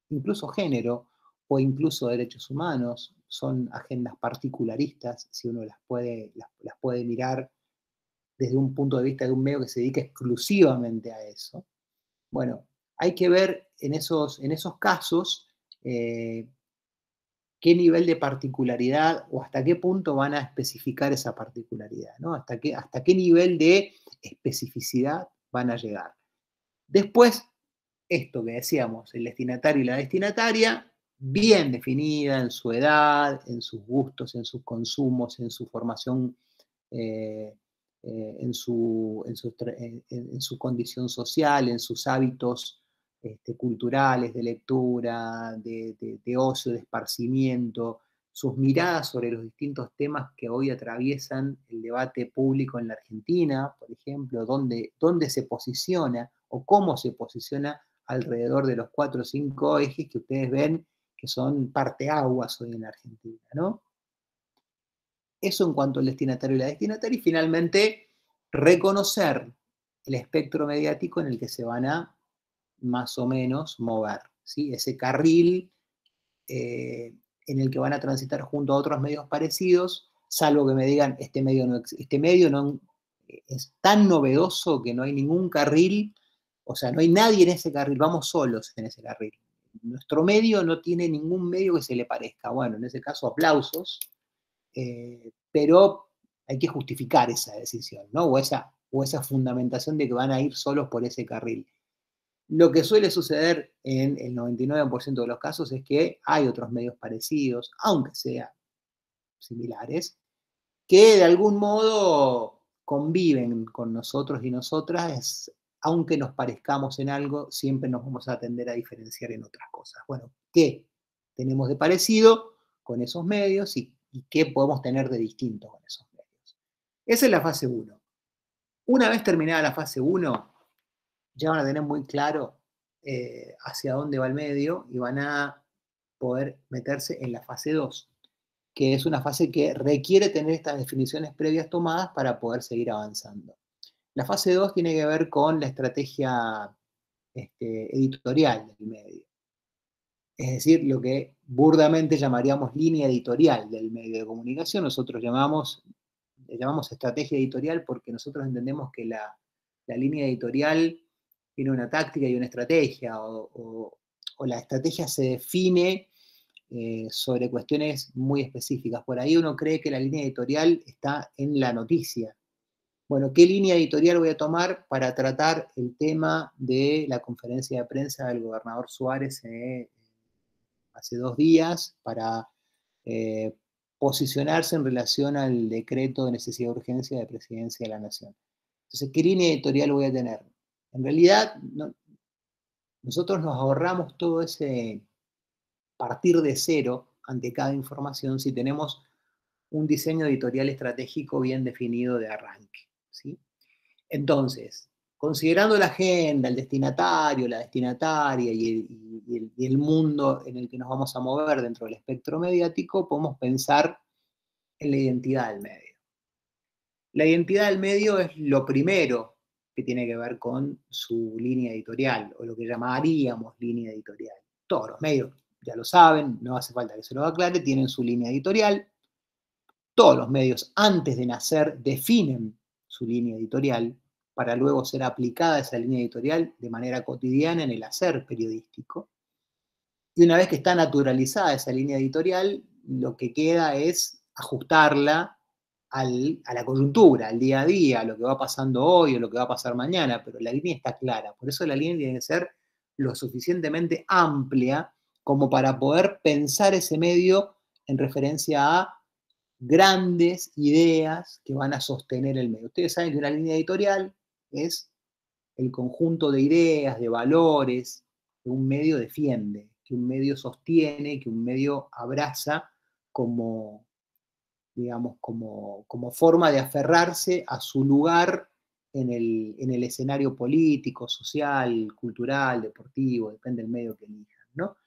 incluso género o incluso derechos humanos, son agendas particularistas, si uno las puede mirar desde un punto de vista de un medio que se dedica exclusivamente a eso. Bueno, hay que ver en esos casos qué nivel de particularidad o hasta qué punto van a especificar esa particularidad, ¿no? Hasta qué nivel de especificidad van a llegar. Después, esto que decíamos, el destinatario y la destinataria, bien definida en su edad, en sus gustos, en sus consumos, en su formación, en su condición social, en sus hábitos culturales, de lectura, de ocio, de esparcimiento, sus miradas sobre los distintos temas que hoy atraviesan el debate público en la Argentina, por ejemplo, dónde se posiciona o cómo se posiciona alrededor de los 4 o 5 ejes que ustedes ven que son parteaguas hoy en la Argentina, ¿no? Eso en cuanto al destinatario y la destinataria, y finalmente reconocer el espectro mediático en el que se van a más o menos mover, ¿sí? Ese carril en el que van a transitar junto a otros medios parecidos, salvo que me digan, este medio no es tan novedoso que no hay ningún carril, o sea, no hay nadie en ese carril, vamos solos en ese carril. Nuestro medio no tiene ningún medio que se le parezca. Bueno, en ese caso, aplausos, pero hay que justificar esa decisión, ¿no? O esa fundamentación de que van a ir solos por ese carril. Lo que suele suceder en el 99% de los casos es que hay otros medios parecidos, aunque sean similares, que de algún modo conviven con nosotros y nosotras, aunque nos parezcamos en algo, siempre nos vamos a tender a diferenciar en otras cosas. Bueno, ¿qué tenemos de parecido con esos medios y qué podemos tener de distinto con esos medios? Esa es la fase 1. Una vez terminada la fase 1, ya van a tener muy claro hacia dónde va el medio y van a poder meterse en la fase 2, que es una fase que requiere tener estas definiciones previas tomadas para poder seguir avanzando. La fase 2 tiene que ver con la estrategia editorial del medio. Es decir, lo que burdamente llamaríamos línea editorial del medio de comunicación. Nosotros le llamamos estrategia editorial porque nosotros entendemos que la línea editorial tiene una táctica y una estrategia, o la estrategia se define sobre cuestiones muy específicas. Por ahí uno cree que la línea editorial está en la noticia. Bueno, ¿qué línea editorial voy a tomar para tratar el tema de la conferencia de prensa del gobernador Suárez hace 2 días para posicionarse en relación al decreto de necesidad de urgencia de Presidencia de la Nación? Entonces, ¿qué línea editorial voy a tener? En realidad, nosotros nos ahorramos todo ese partir de cero ante cada información si tenemos un diseño editorial estratégico bien definido de arranque, ¿sí? Entonces, considerando la agenda, el destinatario, la destinataria y el mundo en el que nos vamos a mover dentro del espectro mediático, podemos pensar en la identidad del medio. La identidad del medio es lo primero que tiene que ver con su línea editorial, o lo que llamaríamos línea editorial. Todos los medios ya lo saben, no hace falta que se lo aclare, tienen su línea editorial. Todos los medios, antes de nacer, definen su línea editorial para luego ser aplicada esa línea editorial de manera cotidiana en el hacer periodístico. Y una vez que está naturalizada esa línea editorial, lo que queda es ajustarla a la coyuntura, al día a día, a lo que va pasando hoy o lo que va a pasar mañana, pero la línea está clara. Por eso la línea tiene que ser lo suficientemente amplia como para poder pensar ese medio en referencia a grandes ideas que van a sostener el medio. Ustedes saben que una línea editorial es el conjunto de ideas, de valores que un medio defiende, que un medio sostiene, que un medio abraza como, digamos, como forma de aferrarse a su lugar en el escenario político, social, cultural, deportivo, depende del medio que elijan, ¿no?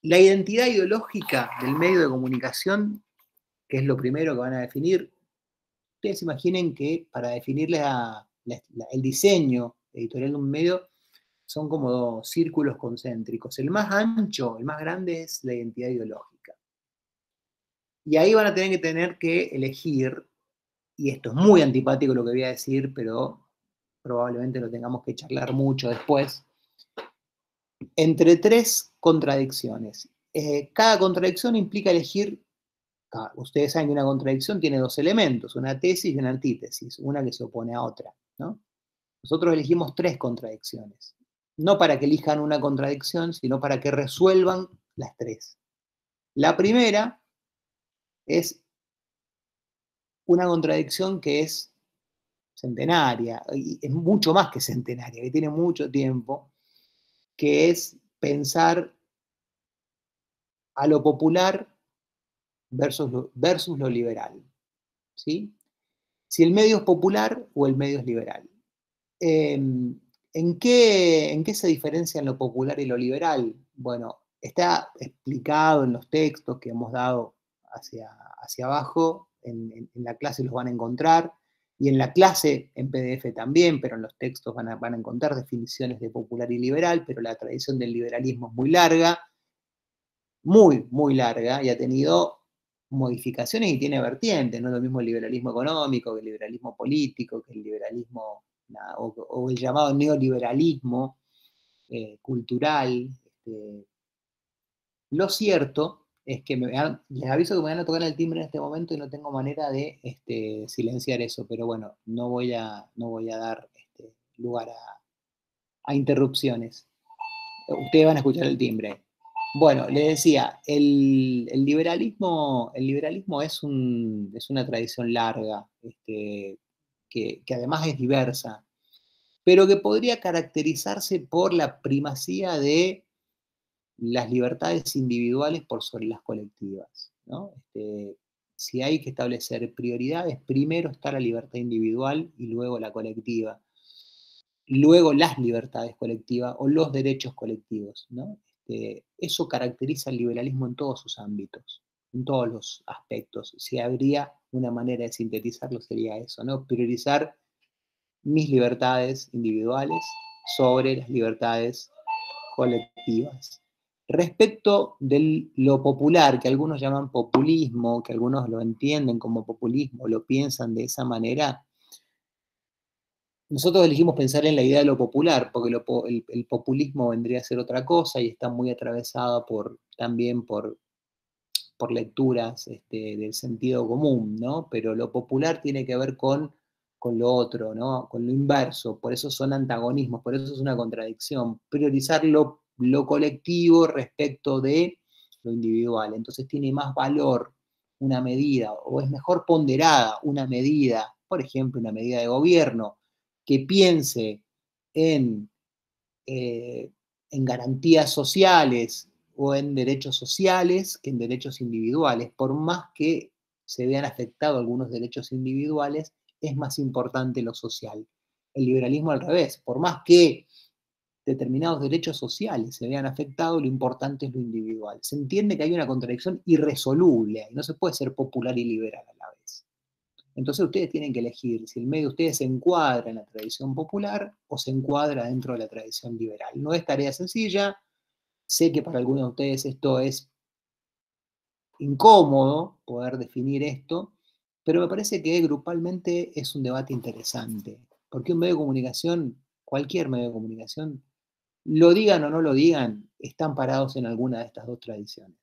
La identidad ideológica del medio de comunicación, que es lo primero que van a definir, ustedes imaginen que para definir el diseño editorial de un medio son como 2 círculos concéntricos. El más ancho, el más grande es la identidad ideológica. Y ahí van a tener que elegir, y esto es muy antipático lo que voy a decir, pero probablemente lo tengamos que charlar mucho después, entre 3 contradicciones. Cada contradicción implica elegir. Ustedes saben que una contradicción tiene 2 elementos, una tesis y una antítesis, una que se opone a otra, ¿no? Nosotros elegimos 3 contradicciones, no para que elijan una contradicción, sino para que resuelvan las 3. La primera es una contradicción que es centenaria, y es mucho más que centenaria, que tiene mucho tiempo, que es pensar a lo popular versus lo liberal, ¿sí? Si el medio es popular o el medio es liberal. ¿En qué se diferencian lo popular y lo liberal? Bueno, está explicado en los textos que hemos dado hacia abajo, en la clase los van a encontrar, y en la clase en PDF también, pero en los textos van a encontrar definiciones de popular y liberal, pero la tradición del liberalismo es muy larga, muy, muy larga, y ha tenido modificaciones y tiene vertientes, no es lo mismo el liberalismo económico que el liberalismo político, que el liberalismo o el llamado neoliberalismo cultural. Lo cierto es que les aviso que me van a tocar el timbre en este momento y no tengo manera de silenciar eso, pero bueno, no voy a dar lugar a interrupciones. Ustedes van a escuchar el timbre. Bueno, les decía, el liberalismo es una tradición larga, que además es diversa, pero que podría caracterizarse por la primacía de las libertades individuales por sobre las colectivas, ¿no? Si hay que establecer prioridades, primero está la libertad individual y luego la colectiva, luego las libertades colectivas o los derechos colectivos, ¿no? Eso caracteriza al liberalismo en todos sus ámbitos, en todos los aspectos. Si habría una manera de sintetizarlo sería eso, ¿no? Priorizar mis libertades individuales sobre las libertades colectivas. Respecto de lo popular, que algunos llaman populismo, que algunos lo entienden como populismo, lo piensan de esa manera, nosotros elegimos pensar en la idea de lo popular, porque el populismo vendría a ser otra cosa y está muy atravesado también por lecturas del sentido común, ¿no? Pero lo popular tiene que ver con lo otro, ¿no? Con lo inverso, por eso son antagonismos, por eso es una contradicción, priorizar lo colectivo respecto de lo individual. Entonces tiene más valor una medida, o es mejor ponderada una medida, por ejemplo, una medida de gobierno, que piense en, en garantías sociales o en derechos sociales que en derechos individuales. Por más que se vean afectados algunos derechos individuales, es más importante lo social. El liberalismo al revés, por más que determinados derechos sociales se vean afectados, lo importante es lo individual. Se entiende que hay una contradicción irresoluble y no se puede ser popular y liberal a la vez. Entonces ustedes tienen que elegir si el medio de ustedes se encuadra en la tradición popular o se encuadra dentro de la tradición liberal. No es tarea sencilla, sé que para algunos de ustedes esto es incómodo poder definir esto, pero me parece que grupalmente es un debate interesante, porque un medio de comunicación, cualquier medio de comunicación, lo digan o no lo digan, están parados en alguna de estas dos tradiciones.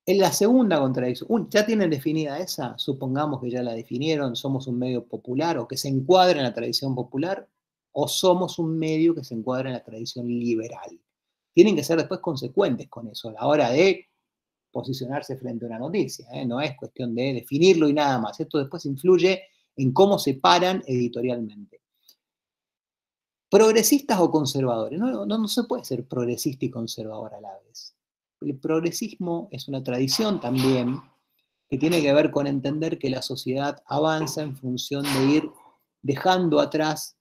En la segunda contradicción, ya tienen definida esa, supongamos que ya la definieron, somos un medio popular o que se encuadra en la tradición popular, o somos un medio que se encuadra en la tradición liberal. Tienen que ser después consecuentes con eso a la hora de posicionarse frente a una noticia, ¿eh? No es cuestión de definirlo y nada más. Esto después influye en cómo se paran editorialmente. Progresistas o conservadores. No se puede ser progresista y conservador a la vez. El progresismo es una tradición también que tiene que ver con entender que la sociedad avanza en función de ir dejando atrás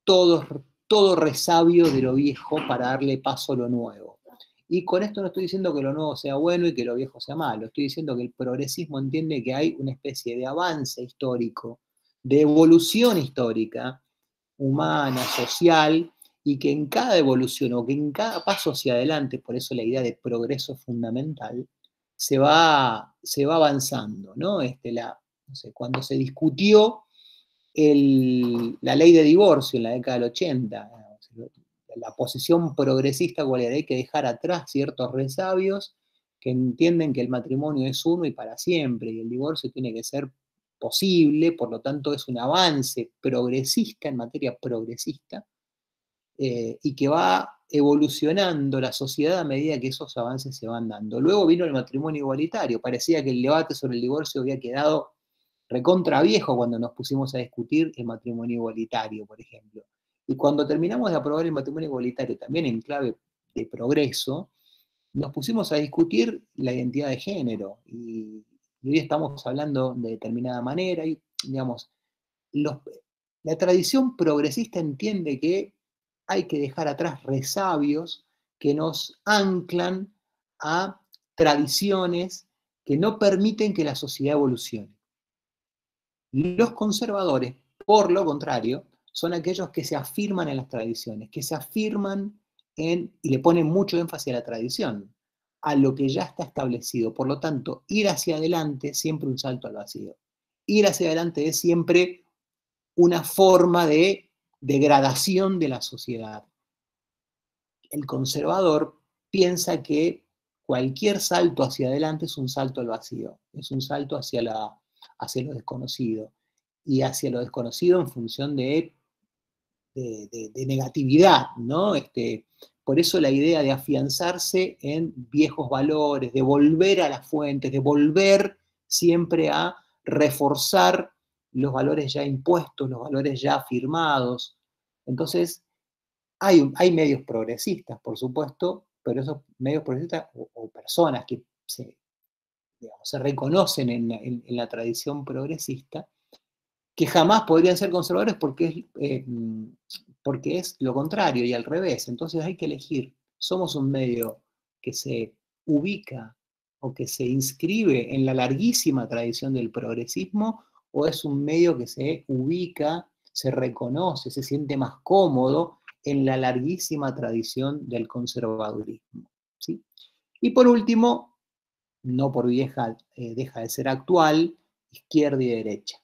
todo resabio de lo viejo para darle paso a lo nuevo. Y con esto no estoy diciendo que lo nuevo sea bueno y que lo viejo sea malo, estoy diciendo que el progresismo entiende que hay una especie de avance histórico, de evolución histórica, humana, social, y que en cada evolución o que en cada paso hacia adelante, por eso la idea de progreso fundamental, se va avanzando, ¿no? No sé, cuando se discutió la ley de divorcio en la década del 80, la posición progresista, cual era, hay que dejar atrás ciertos resabios que entienden que el matrimonio es uno y para siempre, y el divorcio tiene que ser posible, por lo tanto es un avance progresista en materia progresista, y que va evolucionando la sociedad a medida que esos avances se van dando. Luego vino el matrimonio igualitario, parecía que el debate sobre el divorcio había quedado recontra viejo cuando nos pusimos a discutir el matrimonio igualitario, por ejemplo. Y cuando terminamos de aprobar el matrimonio igualitario, también en clave de progreso, nos pusimos a discutir la identidad de género. Y hoy estamos hablando de determinada manera y, digamos, la tradición progresista entiende que hay que dejar atrás resabios que nos anclan a tradiciones que no permiten que la sociedad evolucione. Los conservadores, por lo contrario, son aquellos que se afirman en las tradiciones, que se afirman y le ponen mucho énfasis a la tradición, a lo que ya está establecido. Por lo tanto, ir hacia adelante siempre un salto al vacío. Ir hacia adelante es siempre una forma de degradación de la sociedad. El conservador piensa que cualquier salto hacia adelante es un salto al vacío, es un salto hacia lo desconocido, y hacia lo desconocido en función de negatividad, ¿no? Por eso la idea de afianzarse en viejos valores, de volver a las fuentes, de volver siempre a reforzar los valores ya impuestos, los valores ya afirmados. Entonces, hay medios progresistas, por supuesto, pero esos medios progresistas o personas que se reconocen en la tradición progresista, que jamás podrían ser conservadores porque es lo contrario y al revés. Entonces hay que elegir, ¿somos un medio que se ubica o que se inscribe en la larguísima tradición del progresismo, o es un medio que se ubica, se reconoce, se siente más cómodo en la larguísima tradición del conservadurismo? ¿Sí? Y por último, no por vieja deja de ser actual, izquierda y derecha.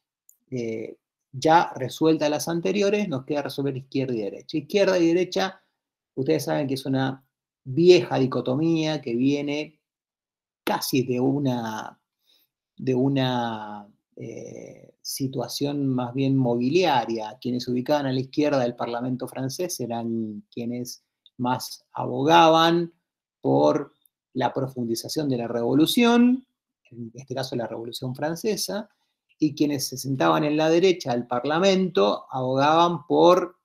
ya resueltas las anteriores, nos queda resolver izquierda y derecha. Izquierda y derecha, ustedes saben que es una vieja dicotomía que viene casi de una situación más bien mobiliaria. Quienes se ubicaban a la izquierda del Parlamento francés eran quienes más abogaban por la profundización de la revolución, en este caso la Revolución Francesa, y quienes se sentaban en la derecha del Parlamento abogaban por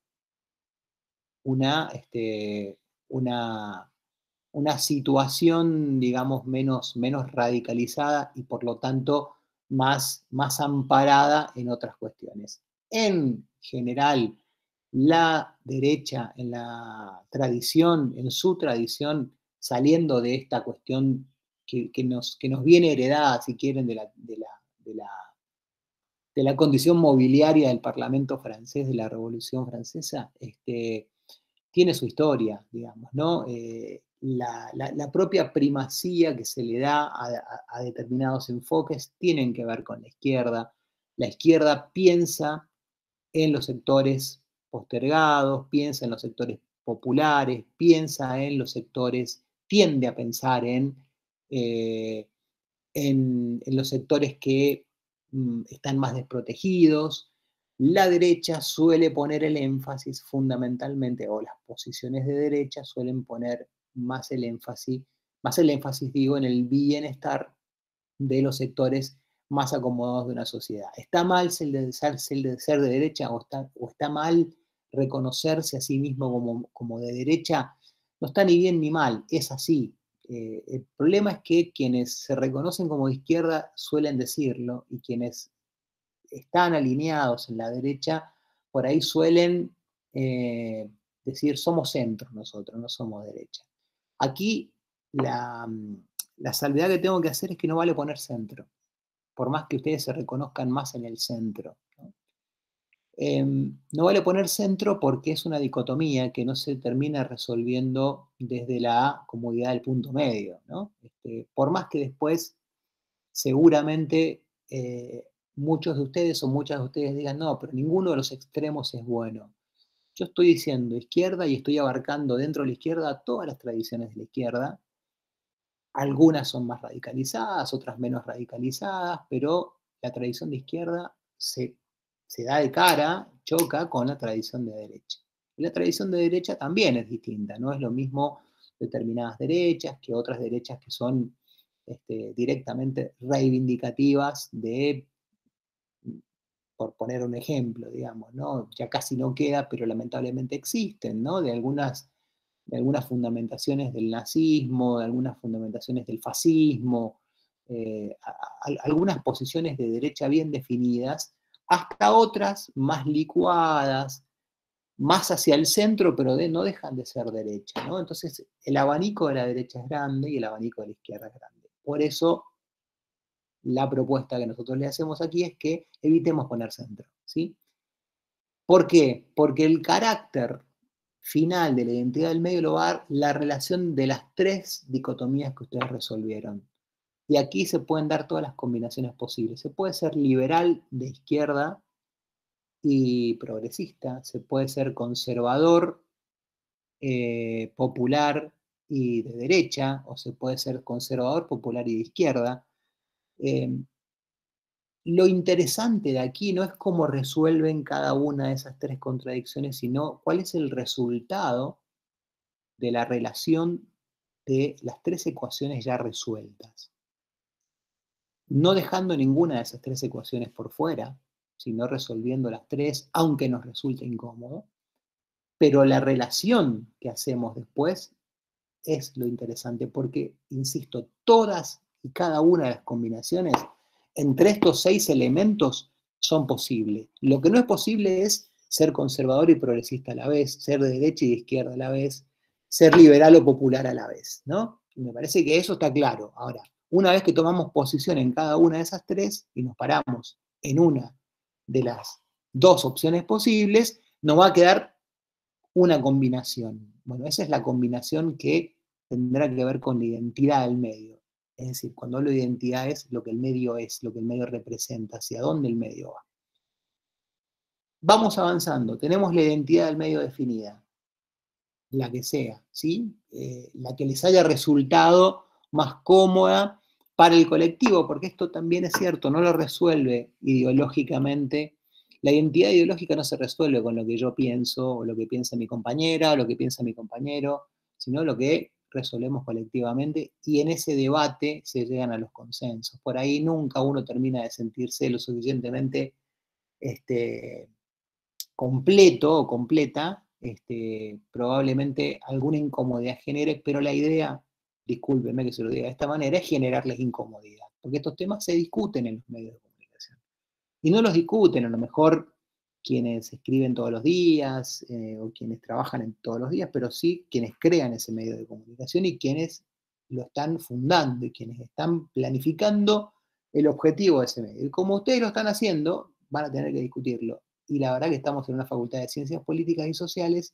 una, una, una situación, digamos, menos radicalizada y por lo tanto más amparada en otras cuestiones. En general, la derecha en la tradición, en su tradición, saliendo de esta cuestión que nos viene heredada, si quieren, de la condición mobiliaria del Parlamento francés, de la Revolución Francesa, tiene su historia, digamos, ¿no? La propia primacía que se le da a determinados enfoques tienen que ver con la izquierda. La izquierda piensa en los sectores postergados, piensa en los sectores populares, piensa en los sectores, tiende a pensar eh, en los sectores que están más desprotegidos. La derecha suele poner el énfasis fundamentalmente, o las posiciones de derecha suelen poner más el énfasis digo, en el bienestar de los sectores más acomodados de una sociedad. ¿Está mal ser de derecha o está mal reconocerse a sí mismo como de derecha? No está ni bien ni mal, es así. El problema es que quienes se reconocen como de izquierda suelen decirlo y quienes están alineados en la derecha por ahí suelen decir somos centro nosotros, no somos derecha. Aquí la salvedad que tengo que hacer es que no vale poner centro, por más que ustedes se reconozcan más en el centro, ¿no? No vale poner centro porque es una dicotomía que no se termina resolviendo desde la comodidad del punto medio, ¿no? Por más que después seguramente muchos de ustedes o muchas de ustedes digan, no, pero ninguno de los extremos es bueno. Yo estoy diciendo izquierda y estoy abarcando dentro de la izquierda todas las tradiciones de la izquierda. Algunas son más radicalizadas, otras menos radicalizadas, pero la tradición de izquierda se da de cara, choca con la tradición de derecha. Y la tradición de derecha también es distinta, no es lo mismo determinadas derechas que otras derechas que son directamente reivindicativas de, por poner un ejemplo, digamos, ¿no? Ya casi no queda, pero lamentablemente existen, ¿no? De algunas fundamentaciones del nazismo, de algunas fundamentaciones del fascismo, algunas posiciones de derecha bien definidas, hasta otras más licuadas, más hacia el centro, pero no dejan de ser derecha, ¿no? Entonces, el abanico de la derecha es grande y el abanico de la izquierda es grande. Por eso, la propuesta que nosotros le hacemos aquí es que evitemos poner centro, ¿sí? ¿Por qué? Porque el carácter final de la identidad del medio lo va a dar la relación de las tres dicotomías que ustedes resolvieron. Y aquí se pueden dar todas las combinaciones posibles. Se puede ser liberal de izquierda y progresista, se puede ser conservador, popular y de derecha, o se puede ser conservador, popular y de izquierda. Lo interesante de aquí no es cómo resuelven cada una de esas tres contradicciones, sino cuál es el resultado de la relación de las tres ecuaciones ya resueltas. No dejando ninguna de esas tres ecuaciones por fuera, sino resolviendo las tres, aunque nos resulte incómodo, pero la relación que hacemos después es lo interesante, porque, insisto, todas y cada una de las combinaciones entre estos 6 elementos son posibles. Lo que no es posible es ser conservador y progresista a la vez, ser de derecha y de izquierda a la vez, ser liberal o popular a la vez, ¿no? Y me parece que eso está claro. Ahora, una vez que tomamos posición en cada una de esas tres y nos paramos en una de las dos opciones posibles, nos va a quedar una combinación. Bueno, esa es la combinación que tendrá que ver con la identidad del medio. Es decir, cuando hablo de identidad es lo que el medio es, lo que el medio representa, hacia dónde el medio va. vamos avanzando, tenemos la identidad del medio definida, la que sea, ¿sí? La que les haya resultado más cómoda para el colectivo, porque esto también es cierto, no lo resuelve ideológicamente. La identidad ideológica no se resuelve con lo que yo pienso, o lo que piensa mi compañera, o lo que piensa mi compañero, sino lo que resolvemos colectivamente, y en ese debate se llegan a los consensos. Por ahí nunca uno termina de sentirse lo suficientemente completo o completa, probablemente alguna incomodidad genere, pero la idea, discúlpenme que se lo diga de esta manera, es generarles incomodidad, porque estos temas se discuten en los medios de comunicación. Y no los discuten a lo mejor quienes escriben todos los días o quienes trabajan todos los días, pero sí quienes crean ese medio de comunicación y quienes lo están fundando y quienes están planificando el objetivo de ese medio. Y como ustedes lo están haciendo, van a tener que discutirlo. Y la verdad que estamos en una facultad de Ciencias Políticas y Sociales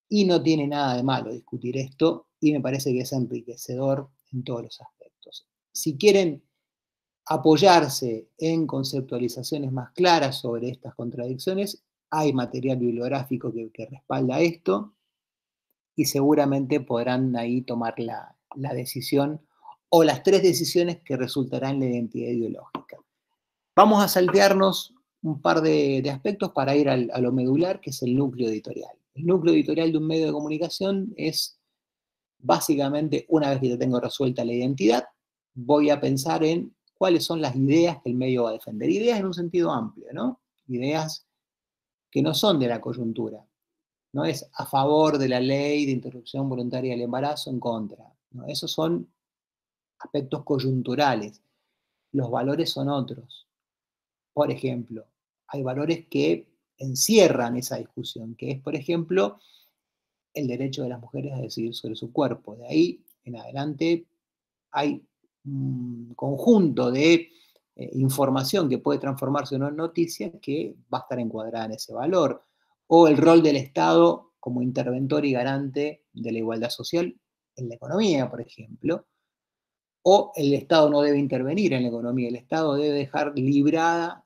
y no tiene nada de malo discutir esto y me parece que es enriquecedor en todos los aspectos. Si quieren apoyarse en conceptualizaciones más claras sobre estas contradicciones, hay material bibliográfico que respalda esto y seguramente podrán ahí tomar la decisión o las tres decisiones que resultarán en la identidad ideológica. Vamos a saltearnos un par de aspectos para ir a lo medular, que es el núcleo editorial. El núcleo editorial de un medio de comunicación es básicamente, una vez que ya tengo resuelta la identidad, voy a pensar en cuáles son las ideas que el medio va a defender. Ideas en un sentido amplio, ¿no? Ideas que no son de la coyuntura. No es a favor de la ley de interrupción voluntaria del embarazo, en contra. ¿No? Esos son aspectos coyunturales. Los valores son otros. Por ejemplo, hay valores que encierran esa discusión, que es, por ejemplo, el derecho de las mujeres a decidir sobre su cuerpo. De ahí en adelante hay un conjunto de información que puede transformarse en una noticia que va a estar encuadrada en ese valor. O el rol del Estado como interventor y garante de la igualdad social en la economía, por ejemplo. O el Estado no debe intervenir en la economía, el Estado debe dejar librada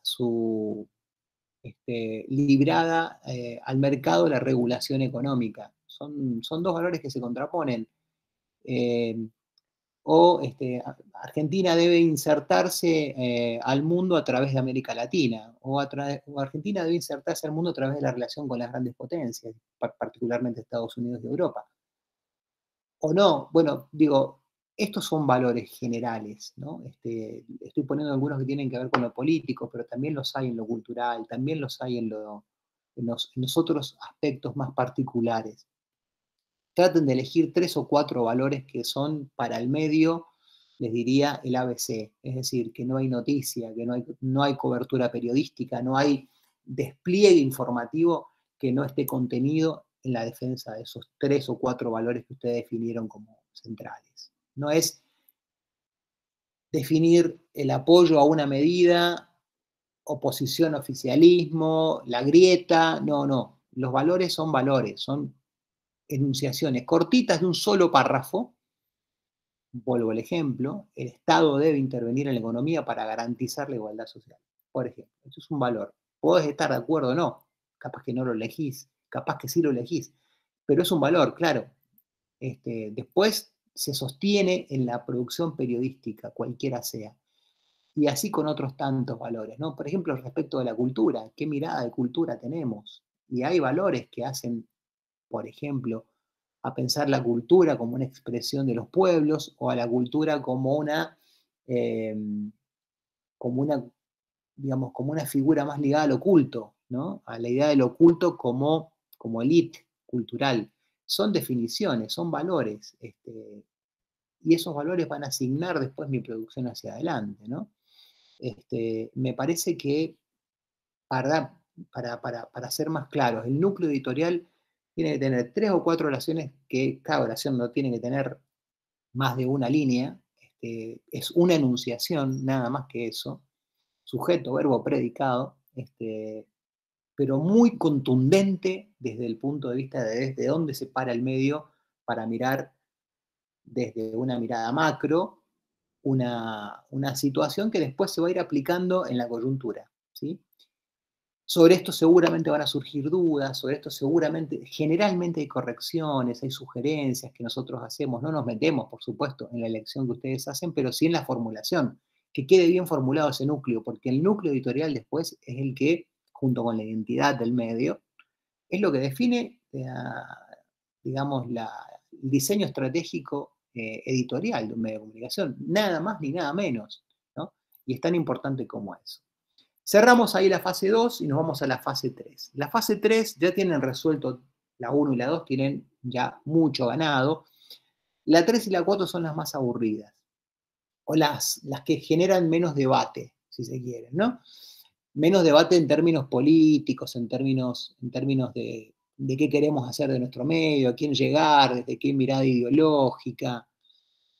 al mercado la regulación económica. Son dos valores que se contraponen. Eh, Argentina debe insertarse al mundo a través de América Latina, o Argentina debe insertarse al mundo a través de la relación con las grandes potencias, particularmente Estados Unidos y Europa. O no, bueno, digo, estos son valores generales, ¿no? Estoy poniendo algunos que tienen que ver con lo político, pero también los hay en lo cultural, también los hay en los otros aspectos más particulares. Traten de elegir 3 o 4 valores que son para el medio, les diría el ABC, es decir, que no hay noticia, que no hay cobertura periodística, no hay despliegue informativo que no esté contenido en la defensa de esos 3 o 4 valores que ustedes definieron como centrales. No es definir el apoyo a una medida, oposición, oficialismo, la grieta, no. Los valores, son enunciaciones cortitas de un solo párrafo. Vuelvo al ejemplo, el Estado debe intervenir en la economía para garantizar la igualdad social. Por ejemplo, eso es un valor. Podés estar de acuerdo o no, capaz que no lo elegís, capaz que sí lo elegís, pero es un valor, claro. Después se sostiene en la producción periodística, cualquiera sea. Y así con otros tantos valores, ¿no? Por ejemplo, respecto de la cultura, ¿qué mirada de cultura tenemos? Y hay valores que hacen, por ejemplo, a pensar la cultura como una expresión de los pueblos o a la cultura eh, como una, digamos, como una figura más ligada al oculto, ¿no? A la idea del oculto como elite cultural. Son definiciones, son valores, y esos valores van a asignar después mi producción hacia adelante, ¿no? Me parece que para ser más claros, el núcleo editorial tiene que tener 3 o 4 oraciones que cada oración no tiene que tener más de una línea, es una enunciación, nada más que eso, sujeto, verbo, predicado, pero muy contundente desde el punto de vista de desde dónde se para el medio para mirar desde una mirada macro una situación que después se va a ir aplicando en la coyuntura, ¿sí? Sobre esto seguramente van a surgir dudas, sobre esto seguramente, generalmente hay correcciones, hay sugerencias que nosotros hacemos, no nos metemos, por supuesto, en la elección que ustedes hacen, pero sí en la formulación, que quede bien formulado ese núcleo, porque el núcleo editorial después es el que, junto con la identidad del medio, es lo que define, digamos, el diseño estratégico editorial de un medio de comunicación, nada más ni nada menos, ¿no? Y es tan importante como eso. Cerramos ahí la fase 2 y nos vamos a la fase 3. La fase 3 ya tienen resuelto, la 1 y la 2 tienen ya mucho ganado. La 3 y la 4 son las más aburridas, o las que generan menos debate, si se quiere, ¿no? Menos debate en términos políticos, en términos de qué queremos hacer de nuestro medio, a quién llegar, desde qué mirada ideológica,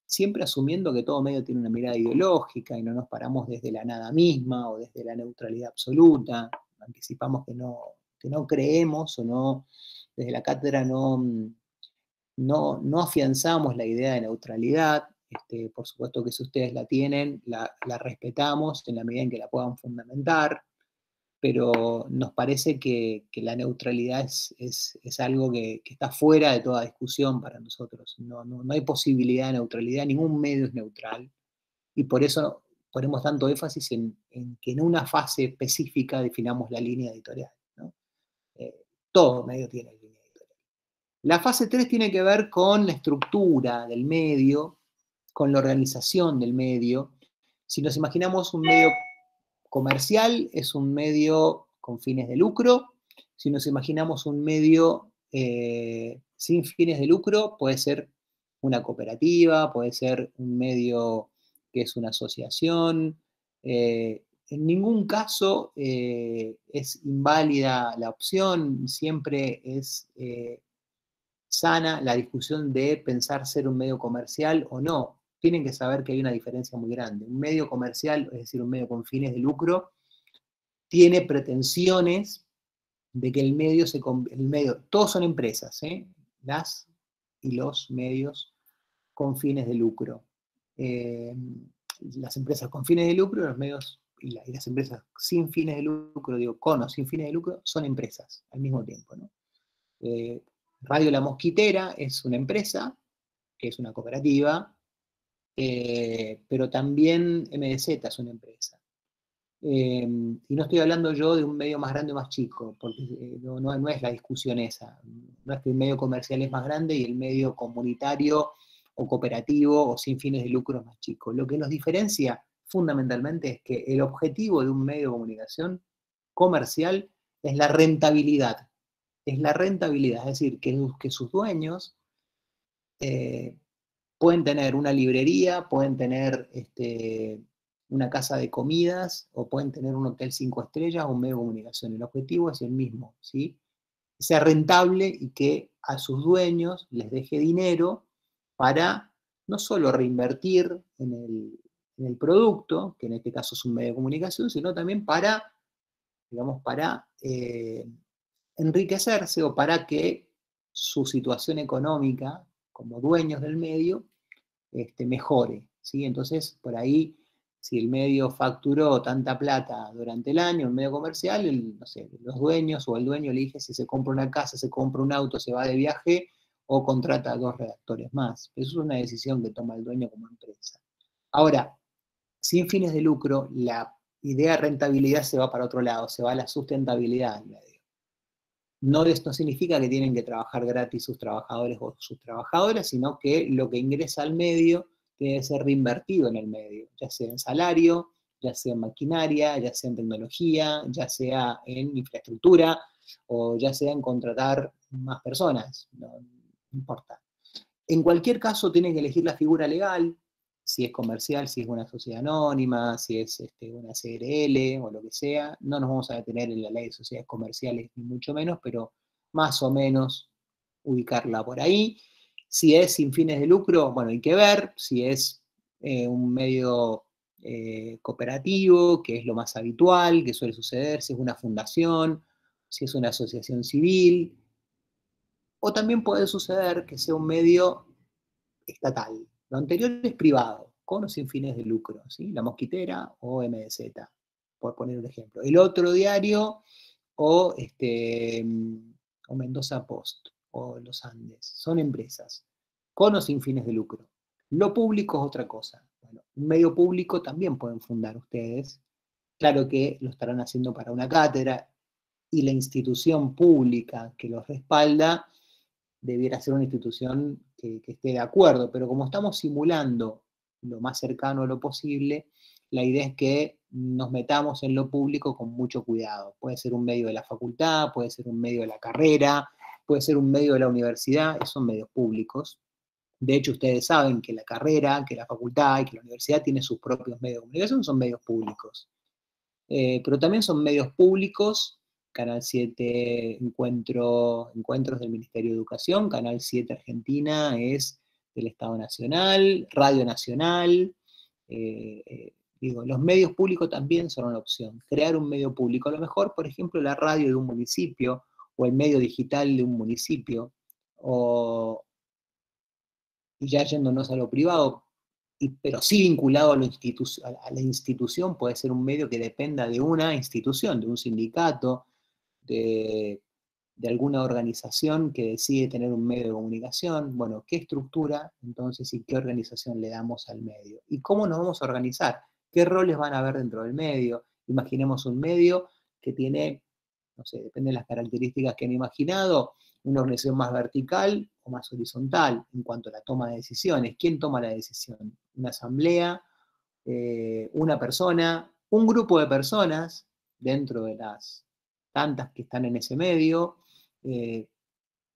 siempre asumiendo que todo medio tiene una mirada ideológica y no nos paramos desde la nada misma o desde la neutralidad absoluta, anticipamos que no creemos o no, desde la cátedra no afianzamos la idea de neutralidad. Por supuesto que si ustedes la tienen, la respetamos en la medida en que la puedan fundamentar, pero nos parece que la neutralidad es algo que está fuera de toda discusión para nosotros. No hay posibilidad de neutralidad, ningún medio es neutral, y por eso ponemos tanto énfasis en que en una fase específica definamos la línea editorial, ¿no? Todo medio tiene línea editorial. La fase 3 tiene que ver con la estructura del medio, con la organización del medio. Si nos imaginamos un medio comercial, es un medio con fines de lucro. Si nos imaginamos un medio sin fines de lucro, puede ser una cooperativa, puede ser un medio que es una asociación. En ningún caso es inválida la opción, siempre es sana la discusión de pensar ser un medio comercial o no. Tienen que saber que hay una diferencia muy grande. Un medio comercial, es decir, un medio con fines de lucro, tiene pretensiones de que el medio todos son empresas, las y los medios con fines de lucro. Las empresas con fines de lucro, los medios y las empresas sin fines de lucro, digo, con o sin fines de lucro, son empresas al mismo tiempo, ¿no? Radio La Mosquitera es una empresa, que es una cooperativa, pero también MDZ es una empresa. Y no estoy hablando yo de un medio más grande o más chico, porque no es la discusión esa. No es que el medio comercial es más grande y el medio comunitario o cooperativo o sin fines de lucro es más chico. Lo que nos diferencia fundamentalmente es que el objetivo de un medio de comunicación comercial es la rentabilidad. Es la rentabilidad, es decir, que sus dueños pueden tener una librería, pueden tener una casa de comidas o pueden tener un hotel 5 estrellas o un medio de comunicación. El objetivo es el mismo, ¿sí? Que sea rentable y que a sus dueños les deje dinero para no solo reinvertir en el producto, que en este caso es un medio de comunicación, sino también para, digamos, para enriquecerse o para que su situación económica como dueños del medio mejore, ¿sí? Entonces, por ahí, si el medio facturó tanta plata durante el año, un medio comercial, no sé, los dueños o el dueño elige si se compra una casa, se compra un auto, se va de viaje o contrata a 2 redactores más. Eso es una decisión que toma el dueño como empresa. Ahora, sin fines de lucro, la idea de rentabilidad se va para otro lado, se va a la sustentabilidad del medio. No esto significa que tienen que trabajar gratis sus trabajadores o sus trabajadoras, sino que lo que ingresa al medio tiene que ser reinvertido en el medio, ya sea en salario, ya sea en maquinaria, ya sea en tecnología, ya sea en infraestructura o ya sea en contratar más personas, no importa. En cualquier caso, tienen que elegir la figura legal, si es comercial, si es una sociedad anónima, si es una CRL o lo que sea. No nos vamos a detener en la ley de sociedades comerciales, ni mucho menos, pero más o menos ubicarla por ahí. Si es sin fines de lucro, bueno, hay que ver. Si es un medio cooperativo, que es lo más habitual, que suele suceder, si es una fundación, si es una asociación civil, o también puede suceder que sea un medio estatal. Lo anterior es privado, con o sin fines de lucro, ¿sí? La Mosquitera o MDZ, por poner un ejemplo. El otro diario o Mendoza Post, o Los Andes. Son empresas, con o sin fines de lucro. Lo público es otra cosa. Bueno, un medio público también pueden fundar ustedes. Claro que lo estarán haciendo para una cátedra, y la institución pública que los respalda debiera ser una institución que esté de acuerdo, pero como estamos simulando lo más cercano a lo posible, la idea es que nos metamos en lo público con mucho cuidado. Puede ser un medio de la facultad, puede ser un medio de la carrera, puede ser un medio de la universidad, esos son medios públicos. De hecho, ustedes saben que la carrera, que la facultad y que la universidad tiene sus propios medios de comunicación, son medios públicos. Pero también son medios públicos. Canal 7 Encuentros del Ministerio de Educación, Canal 7 Argentina es del Estado Nacional, Radio Nacional. Digo, los medios públicos también son una opción. Crear un medio público, a lo mejor, por ejemplo, la radio de un municipio, o el medio digital de un municipio, y ya yéndonos a lo privado, pero sí vinculado a la institución, puede ser un medio que dependa de una institución, de un sindicato, de alguna organización que decide tener un medio de comunicación. Bueno, ¿qué estructura entonces y qué organización le damos al medio? ¿Y cómo nos vamos a organizar? ¿Qué roles van a haber dentro del medio? Imaginemos un medio que tiene, no sé, depende de las características que han imaginado, una organización más vertical o más horizontal en cuanto a la toma de decisiones. ¿Quién toma la decisión? ¿Una asamblea? ¿Una persona? ¿Un grupo de personas dentro de las tantas que están en ese medio? ¿De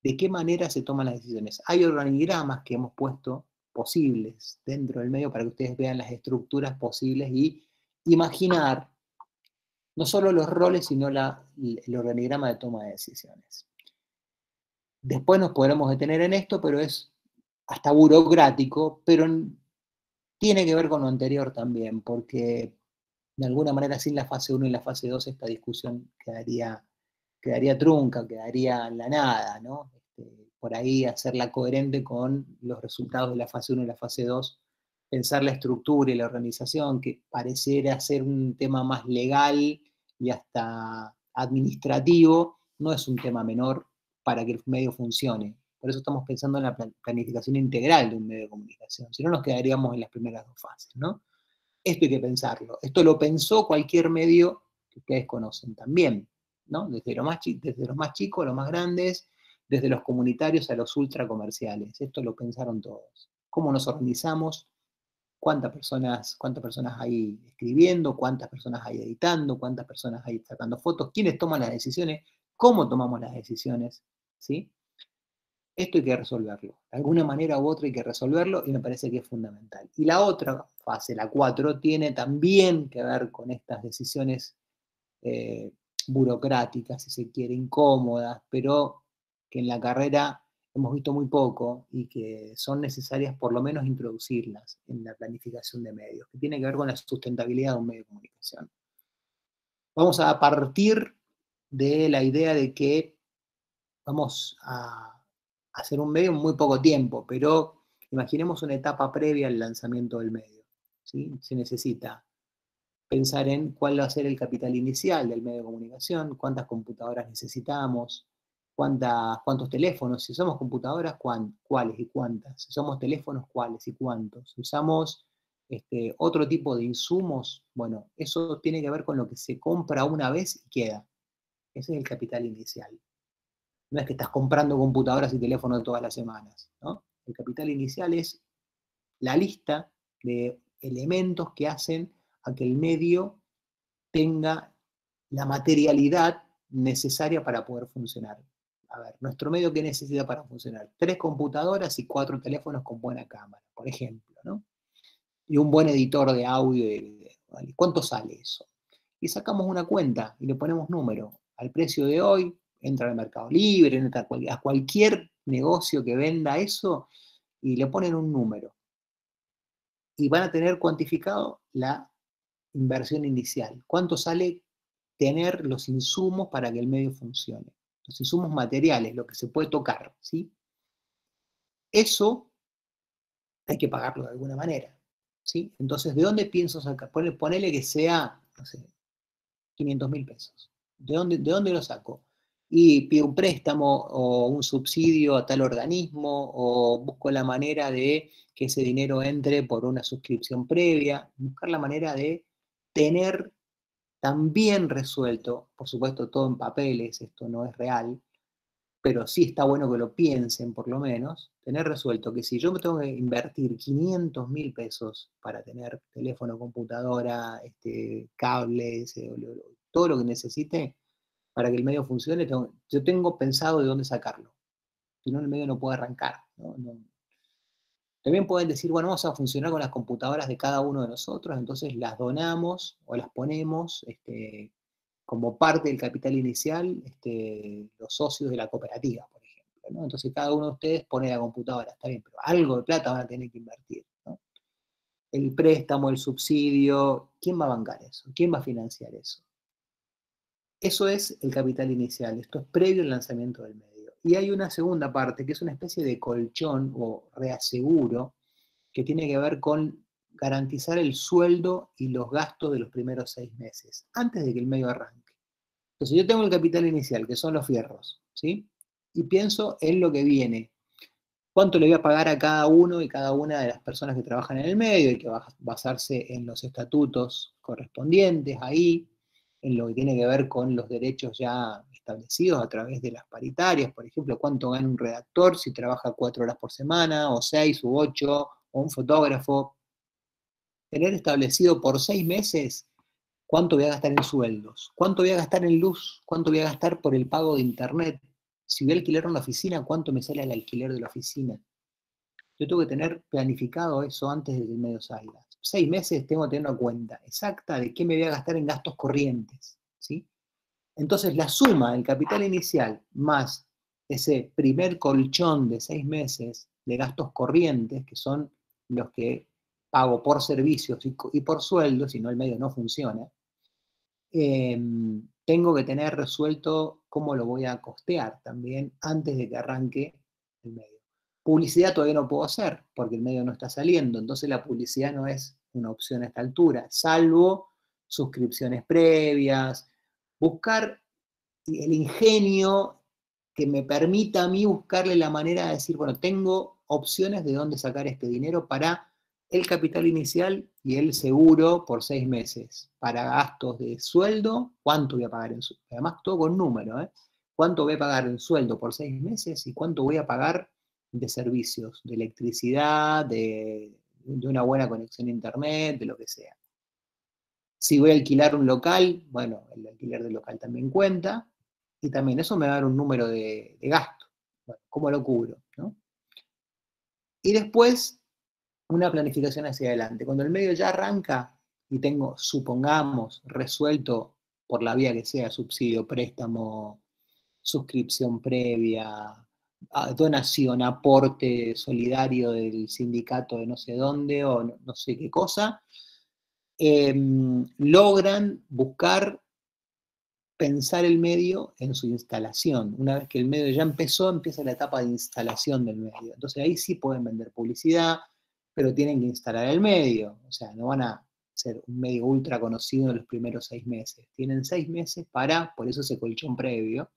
qué manera se toman las decisiones? Hay organigramas que hemos puesto posibles dentro del medio para que ustedes vean las estructuras posibles y imaginar no solo los roles, sino el organigrama de toma de decisiones. Después nos podremos detener en esto, pero es hasta burocrático, pero tiene que ver con lo anterior también, porque de alguna manera sin la fase 1 y la fase 2 esta discusión quedaría trunca, quedaría en la nada, ¿no? Por ahí hacerla coherente con los resultados de la fase 1 y la fase 2, pensar la estructura y la organización, que pareciera ser un tema más legal y hasta administrativo, no es un tema menor para que el medio funcione. Por eso estamos pensando en la planificación integral de un medio de comunicación, si no nos quedaríamos en las primeras dos fases, ¿no? Esto hay que pensarlo. Esto lo pensó cualquier medio que ustedes conocen también, ¿no? Desde los más chicos a los más grandes, desde los comunitarios a los ultra comerciales. Esto lo pensaron todos. ¿Cómo nos organizamos? ¿Cuántas personas hay escribiendo? ¿Cuántas personas hay editando? ¿Cuántas personas hay sacando fotos? ¿Quiénes toman las decisiones? ¿Cómo tomamos las decisiones? ¿Sí? Esto hay que resolverlo. De alguna manera u otra hay que resolverlo y me parece que es fundamental. Y la otra fase, la 4, tiene también que ver con estas decisiones burocráticas, si se quiere, incómodas, pero que en la carrera hemos visto muy poco y que son necesarias por lo menos introducirlas en la planificación de medios, que tiene que ver con la sustentabilidad de un medio de comunicación. Vamos a partir de la idea de que vamos a hacer un medio en muy poco tiempo, pero imaginemos una etapa previa al lanzamiento del medio, ¿sí? Se necesita pensar en cuál va a ser el capital inicial del medio de comunicación, cuántas computadoras necesitamos, cuántos teléfonos, si somos computadoras, cuáles y cuántas, si somos teléfonos, cuáles y cuántos, si usamos otro tipo de insumos, bueno, eso tiene que ver con lo que se compra una vez y queda. Ese es el capital inicial. No es que estás comprando computadoras y teléfonos todas las semanas, ¿no? El capital inicial es la lista de elementos que hacen a que el medio tenga la materialidad necesaria para poder funcionar. A ver, nuestro medio, ¿qué necesita para funcionar? 3 computadoras y 4 teléfonos con buena cámara, por ejemplo, ¿no? Y un buen editor de audio y de video, ¿vale? ¿Cuánto sale eso? Y sacamos una cuenta y le ponemos número. Al precio de hoy, entra al Mercado Libre, entra a cualquier negocio que venda eso y le ponen un número. Y van a tener cuantificado la inversión inicial. ¿Cuánto sale tener los insumos para que el medio funcione? Los insumos materiales, lo que se puede tocar, ¿sí? Eso hay que pagarlo de alguna manera, ¿sí? Entonces, ¿de dónde pienso sacar? Ponele que sea, no sé, 500.000 pesos. de dónde lo saco? Y pido un préstamo o un subsidio a tal organismo, o busco la manera de que ese dinero entre por una suscripción previa, buscar la manera de tener también resuelto, por supuesto todo en papeles, esto no es real, pero sí está bueno que lo piensen por lo menos, tener resuelto que si yo me tengo que invertir 500.000 pesos para tener teléfono, computadora, cables, todo lo que necesite para que el medio funcione, yo tengo pensado de dónde sacarlo, si no el medio no puede arrancar. También pueden decir, bueno, vamos a funcionar con las computadoras de cada uno de nosotros, entonces las donamos o las ponemos como parte del capital inicial, los socios de la cooperativa, por ejemplo, ¿no? Entonces cada uno de ustedes pone la computadora, está bien, pero algo de plata van a tener que invertir, ¿no? El préstamo, el subsidio, ¿quién va a bancar eso? ¿Quién va a financiar eso? Eso es el capital inicial, esto es previo al lanzamiento del medio. Y hay una segunda parte, que es una especie de colchón o reaseguro, que tiene que ver con garantizar el sueldo y los gastos de los primeros 6 meses, antes de que el medio arranque. Entonces yo tengo el capital inicial, que son los fierros, ¿sí? Y pienso en lo que viene. ¿Cuánto le voy a pagar a cada uno y cada una de las personas que trabajan en el medio? Hay que basarse en los estatutos correspondientes ahí, en lo que tiene que ver con los derechos ya establecidos a través de las paritarias, por ejemplo, cuánto gana un redactor si trabaja 4 horas por semana, o 6 u 8, o un fotógrafo. Tener establecido por 6 meses cuánto voy a gastar en sueldos, cuánto voy a gastar en luz, cuánto voy a gastar por el pago de internet. Si voy a alquilar una oficina, cuánto me sale el alquiler de la oficina. Yo tengo que tener planificado eso antes de que el medio salga. 6 meses tengo que tener una cuenta exacta de qué me voy a gastar en gastos corrientes, ¿sí? Entonces la suma del capital inicial más ese primer colchón de 6 meses de gastos corrientes, que son los que pago por servicios y por sueldos, si no el medio no funciona, tengo que tener resuelto cómo lo voy a costear también antes de que arranque el medio. Publicidad todavía no puedo hacer porque el medio no está saliendo, entonces la publicidad no es una opción a esta altura, salvo suscripciones previas, buscar el ingenio que me permita a mí buscarle la manera de decir, bueno, tengo opciones de dónde sacar este dinero para el capital inicial y el seguro por 6 meses. Para gastos de sueldo, ¿cuánto voy a pagar en sueldo? Además, todo con número, ¿eh? ¿Cuánto voy a pagar en sueldo por 6 meses y cuánto voy a pagar de servicios, de electricidad, de una buena conexión a internet, de lo que sea? Si voy a alquilar un local, bueno, el alquiler del local también cuenta, y también eso me va a dar un número de gasto. Bueno, ¿cómo lo cubro? ¿No? Y después, una planificación hacia adelante. Cuando el medio ya arranca y tengo, supongamos, resuelto por la vía que sea, subsidio, préstamo, suscripción previa, donación, aporte solidario del sindicato de no sé dónde o no sé qué cosa, logran buscar pensar el medio en su instalación. Una vez que el medio ya empezó, empieza la etapa de instalación del medio. Entonces ahí sí pueden vender publicidad, pero tienen que instalar el medio. O sea, no van a ser un medio ultra conocido en los primeros 6 meses. Tienen 6 meses para, por eso ese colchón previo,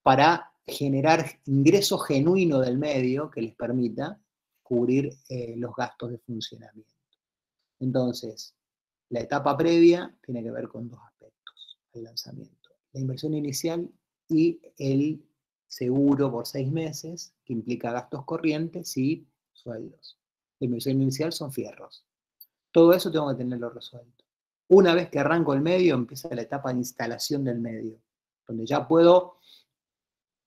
para generar ingreso genuino del medio que les permita cubrir los gastos de funcionamiento. Entonces, la etapa previa tiene que ver con 2 aspectos, el lanzamiento. La inversión inicial y el seguro por 6 meses, que implica gastos corrientes y sueldos. La inversión inicial son fierros. Todo eso tengo que tenerlo resuelto. Una vez que arranco el medio, empieza la etapa de instalación del medio, donde ya puedo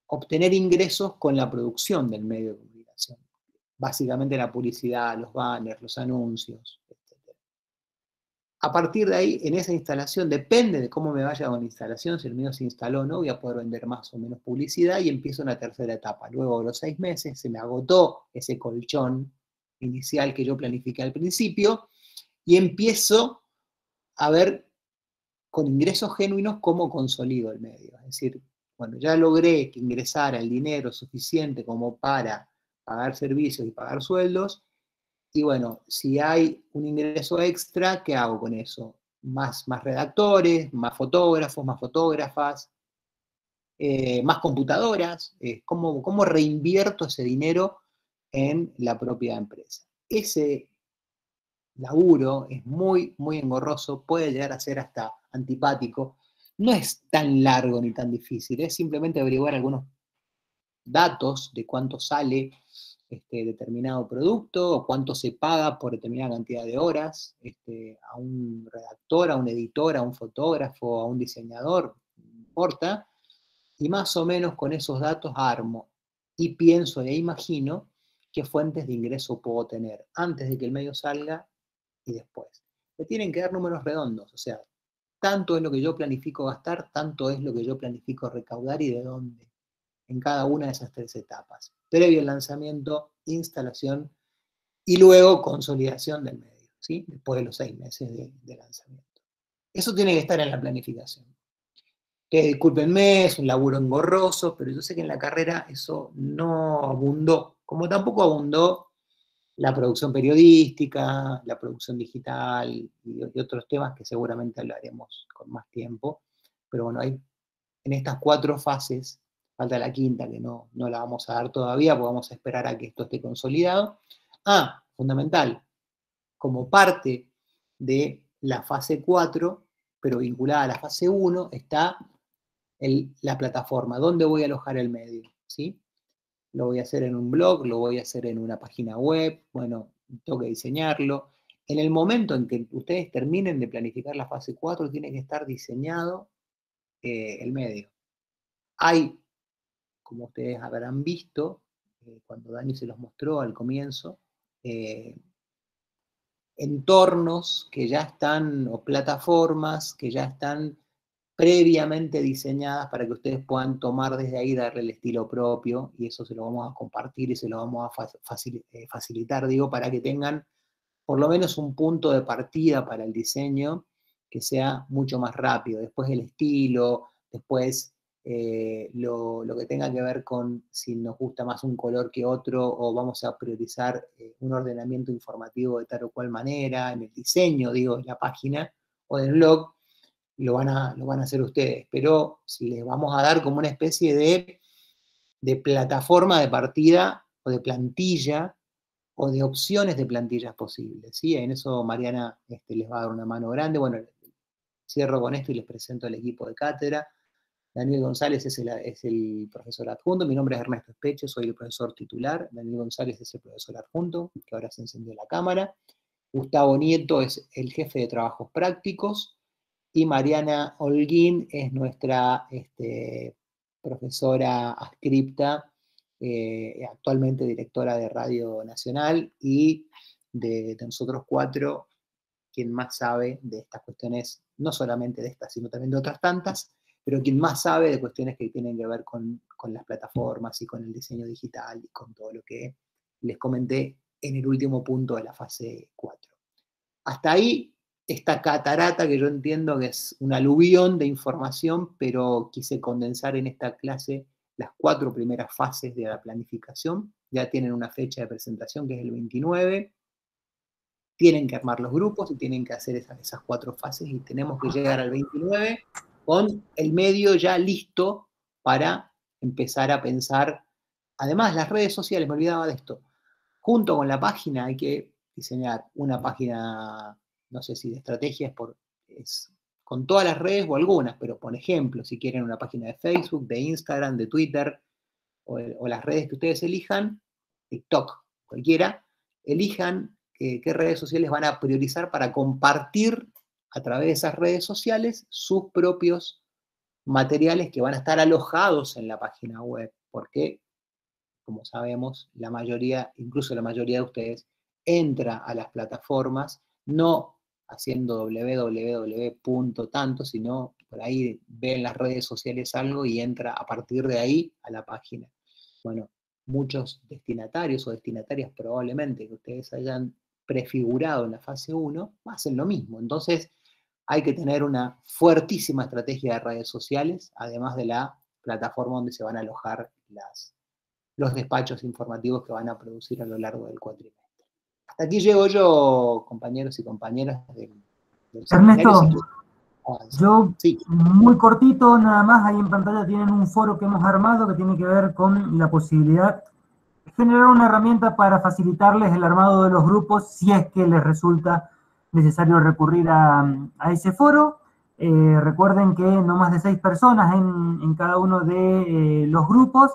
obtener ingresos con la producción del medio de comunicación. Básicamente la publicidad, los banners, los anuncios, etc. A partir de ahí, en esa instalación, depende de cómo me vaya con la instalación, si el medio se instaló o no, voy a poder vender más o menos publicidad y empiezo una tercera etapa. Luego de los 6 meses se me agotó ese colchón inicial que yo planifiqué al principio y empiezo a ver con ingresos genuinos cómo consolido el medio. Es decir, bueno, ya logré que ingresara el dinero suficiente como para pagar servicios y pagar sueldos, y bueno, si hay un ingreso extra, ¿qué hago con eso? más redactores, más fotógrafos, más fotógrafas, más computadoras. ¿Cómo reinvierto ese dinero en la propia empresa? Ese laburo es muy, muy engorroso, puede llegar a ser hasta antipático. No es tan largo ni tan difícil, es simplemente averiguar algunos datos de cuánto sale determinado producto o cuánto se paga por determinada cantidad de horas a un redactor, a un editor, a un fotógrafo, a un diseñador, no importa, y más o menos con esos datos armo y pienso e imagino qué fuentes de ingreso puedo tener antes de que el medio salga y después. Me tienen que dar números redondos, o sea, tanto es lo que yo planifico gastar, tanto es lo que yo planifico recaudar y de dónde, en cada una de esas 3 etapas. Previo al lanzamiento, instalación y luego consolidación del medio, ¿sí? Después de los 6 meses de lanzamiento. Eso tiene que estar en la planificación. Que discúlpenme, es un laburo engorroso, pero yo sé que en la carrera eso no abundó, como tampoco abundó la producción periodística, la producción digital y otros temas que seguramente hablaremos con más tiempo. Pero bueno, hay en estas 4 fases, falta la quinta que no la vamos a dar todavía, porque vamos a esperar a que esto esté consolidado. Fundamental, como parte de la fase 4, pero vinculada a la fase 1, está la plataforma, dónde voy a alojar el medio, ¿sí? Lo voy a hacer en un blog, lo voy a hacer en una página web, bueno, tengo que diseñarlo. En el momento en que ustedes terminen de planificar la fase 4, tiene que estar diseñado el medio. Hay, como ustedes habrán visto, cuando Dani se los mostró al comienzo, entornos que ya están, o plataformas que ya están previamente diseñadas para que ustedes puedan tomar desde ahí, darle el estilo propio, y eso se lo vamos a compartir y se lo vamos a facilitar, digo, para que tengan por lo menos un punto de partida para el diseño que sea mucho más rápido. Después el estilo, después lo que tenga que ver con si nos gusta más un color que otro o vamos a priorizar un ordenamiento informativo de tal o cual manera, en el diseño, digo, de la página o del blog, lo van a hacer ustedes. Pero si les vamos a dar como una especie de plataforma de partida o de plantilla o de opciones de plantillas posibles, ¿sí? En eso Mariana les va a dar una mano grande. Bueno, cierro con esto y les presento al equipo de cátedra. Daniel González es el profesor adjunto, mi nombre es Ernesto Espeche, soy el profesor titular, Daniel González es el profesor adjunto, que ahora se encendió la cámara. Gustavo Nieto es el jefe de trabajos prácticos y Mariana Holguín es nuestra profesora adscripta, actualmente directora de Radio Nacional y de nosotros 4, quien más sabe de estas cuestiones, no solamente de estas, sino también de otras tantas, pero quien más sabe de cuestiones que tienen que ver con las plataformas y con el diseño digital y con todo lo que les comenté en el último punto de la fase 4. Hasta ahí, esta catarata que yo entiendo que es un aluvión de información, pero quise condensar en esta clase las 4 primeras fases de la planificación. Ya tienen una fecha de presentación que es el 29. Tienen que armar los grupos y tienen que hacer esas 4 fases y tenemos que llegar al 29 con el medio ya listo para empezar a pensar. Además, las redes sociales, me olvidaba de esto. Junto con la página hay que diseñar una página, no sé si de estrategias, con todas las redes o algunas, pero por ejemplo, si quieren una página de Facebook, de Instagram, de Twitter, o las redes que ustedes elijan, TikTok, cualquiera, elijan qué redes sociales van a priorizar para compartir a través de esas redes sociales sus propios materiales que van a estar alojados en la página web, porque como sabemos, la mayoría, incluso la mayoría de ustedes, entra a las plataformas, no haciendo www.tanto, sino por ahí ve en las redes sociales algo y entra a partir de ahí a la página. Bueno, muchos destinatarios o destinatarias probablemente que ustedes hayan prefigurado en la fase 1, hacen lo mismo. Entonces, hay que tener una fuertísima estrategia de redes sociales, además de la plataforma donde se van a alojar los despachos informativos que van a producir a lo largo del cuatrimestre. Hasta aquí llego yo, compañeros y compañeras del los seminarios Ernesto, avanzan. yo Sí. muy cortito, nada más, ahí en pantalla tienen un foro que hemos armado que tiene que ver con la posibilidad de generar una herramienta para facilitarles el armado de los grupos si es que les resulta necesario recurrir a ese foro. Recuerden que no más de 6 personas en cada uno de los grupos,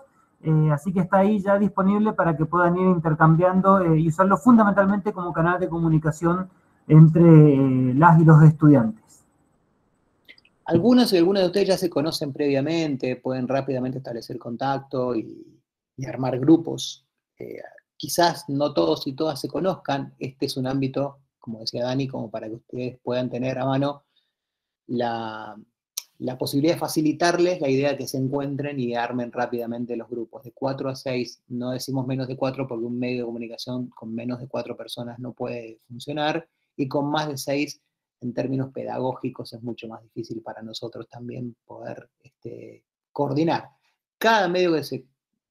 así que está ahí ya disponible para que puedan ir intercambiando y usarlo fundamentalmente como canal de comunicación entre las y los estudiantes. Algunos y algunas de ustedes ya se conocen previamente, pueden rápidamente establecer contacto y armar grupos. Quizás no todos y todas se conozcan. Este es un ámbito, como decía Dani, como para que ustedes puedan tener a mano la posibilidad de facilitarles la idea de que se encuentren y armen rápidamente los grupos. De 4 a 6, no decimos menos de 4 porque un medio de comunicación con menos de 4 personas no puede funcionar, y con más de 6, en términos pedagógicos, es mucho más difícil para nosotros también poder coordinar. Cada medio que se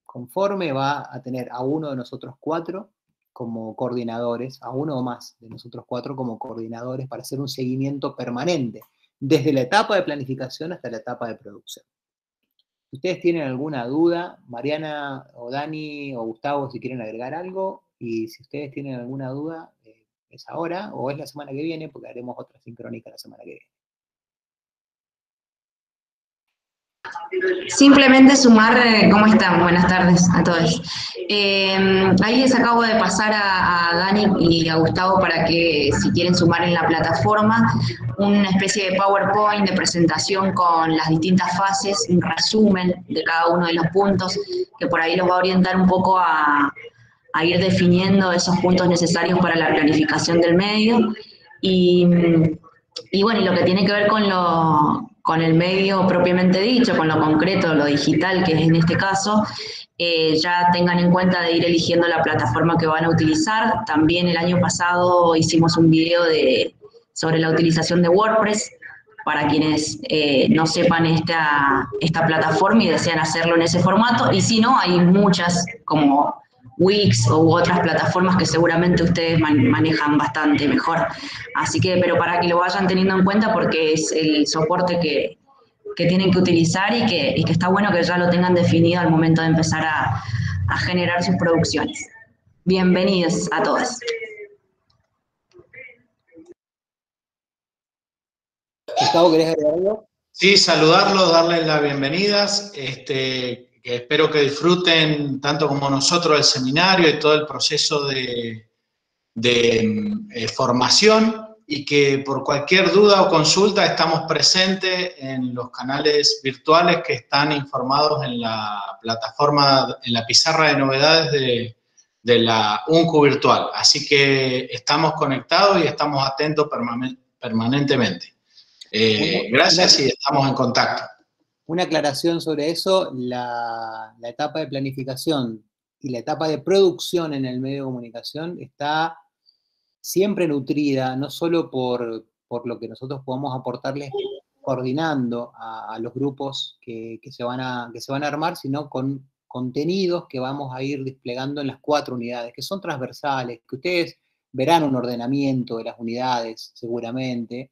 conforme va a tener a uno de nosotros 4 como coordinadores, a uno o más de nosotros 4 como coordinadores para hacer un seguimiento permanente desde la etapa de planificación hasta la etapa de producción. Si ustedes tienen alguna duda, Mariana o Dani o Gustavo, si quieren agregar algo, y si ustedes tienen alguna duda, es ahora o es la semana que viene, porque haremos otra sincrónica la semana que viene. Simplemente sumar, ¿cómo están? Buenas tardes a todos. Ahí les acabo de pasar a Dani y a Gustavo para que si quieren sumar en la plataforma una especie de PowerPoint de presentación con las distintas fases, un resumen de cada uno de los puntos, que por ahí los va a orientar un poco a ir definiendo esos puntos necesarios para la planificación del medio. Y bueno, y lo que tiene que ver con el medio propiamente dicho, con lo concreto, lo digital, que es en este caso, ya tengan en cuenta de ir eligiendo la plataforma que van a utilizar. También el año pasado hicimos un video sobre la utilización de WordPress, para quienes no sepan esta plataforma y desean hacerlo en ese formato. Y si no, hay muchas como Wix u otras plataformas que seguramente ustedes manejan bastante mejor. Así que, pero para que lo vayan teniendo en cuenta porque es el soporte que tienen que utilizar y que está bueno que ya lo tengan definido al momento de empezar a generar sus producciones. Bienvenidos a todas. Gustavo, ¿querés agregar algo? Sí, saludarlos, darles las bienvenidas. Que espero que disfruten tanto como nosotros el seminario y todo el proceso de formación, y que por cualquier duda o consulta estamos presentes en los canales virtuales que están informados en la plataforma, en la pizarra de novedades de la UNCU virtual. Así que estamos conectados y estamos atentos permanentemente. Gracias y estamos en contacto. Una aclaración sobre eso: la etapa de planificación y la etapa de producción en el medio de comunicación está siempre nutrida, no solo por lo que nosotros podamos aportarles coordinando a los grupos que se van a armar, sino con contenidos que vamos a ir desplegando en las 4 unidades, que son transversales, que ustedes verán un ordenamiento de las unidades seguramente,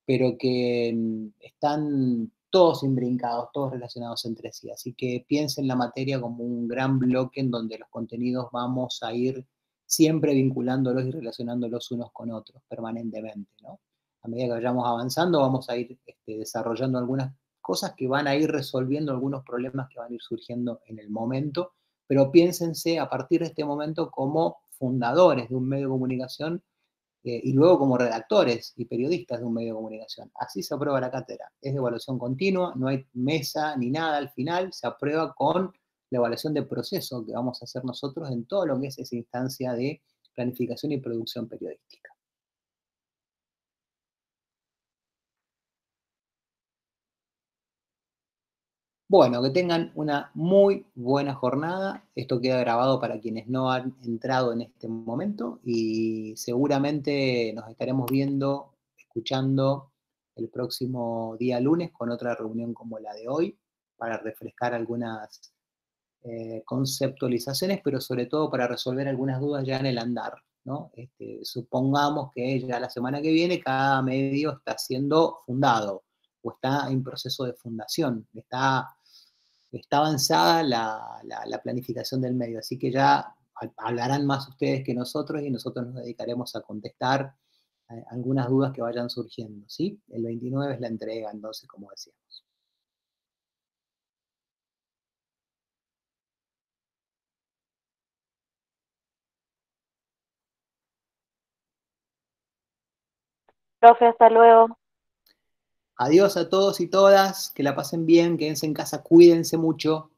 pero que están todos imbrincados, todos relacionados entre sí. Así que piensen la materia como un gran bloque en donde los contenidos vamos a ir siempre vinculándolos y relacionándolos unos con otros permanentemente, ¿no? A medida que vayamos avanzando, vamos a ir desarrollando algunas cosas que van a ir resolviendo algunos problemas que van a ir surgiendo en el momento, pero piénsense a partir de este momento como fundadores de un medio de comunicación y luego como redactores y periodistas de un medio de comunicación. Así se aprueba la cátedra. Es de evaluación continua, no hay mesa ni nada al final, se aprueba con la evaluación de proceso que vamos a hacer nosotros en todo lo que es esa instancia de planificación y producción periodística. Bueno, que tengan una muy buena jornada. Esto queda grabado para quienes no han entrado en este momento y seguramente nos estaremos viendo, escuchando el próximo día lunes con otra reunión como la de hoy para refrescar algunas conceptualizaciones, pero sobre todo para resolver algunas dudas ya en el andar. ¿no? Supongamos que ya la semana que viene cada medio está siendo fundado o está en proceso de fundación, está avanzada la planificación del medio, así que ya hablarán más ustedes que nosotros y nosotros nos dedicaremos a contestar algunas dudas que vayan surgiendo, ¿sí? El 29 es la entrega, entonces, como decíamos. Profe, hasta luego. Adiós a todos y todas, que la pasen bien, quédense en casa, cuídense mucho.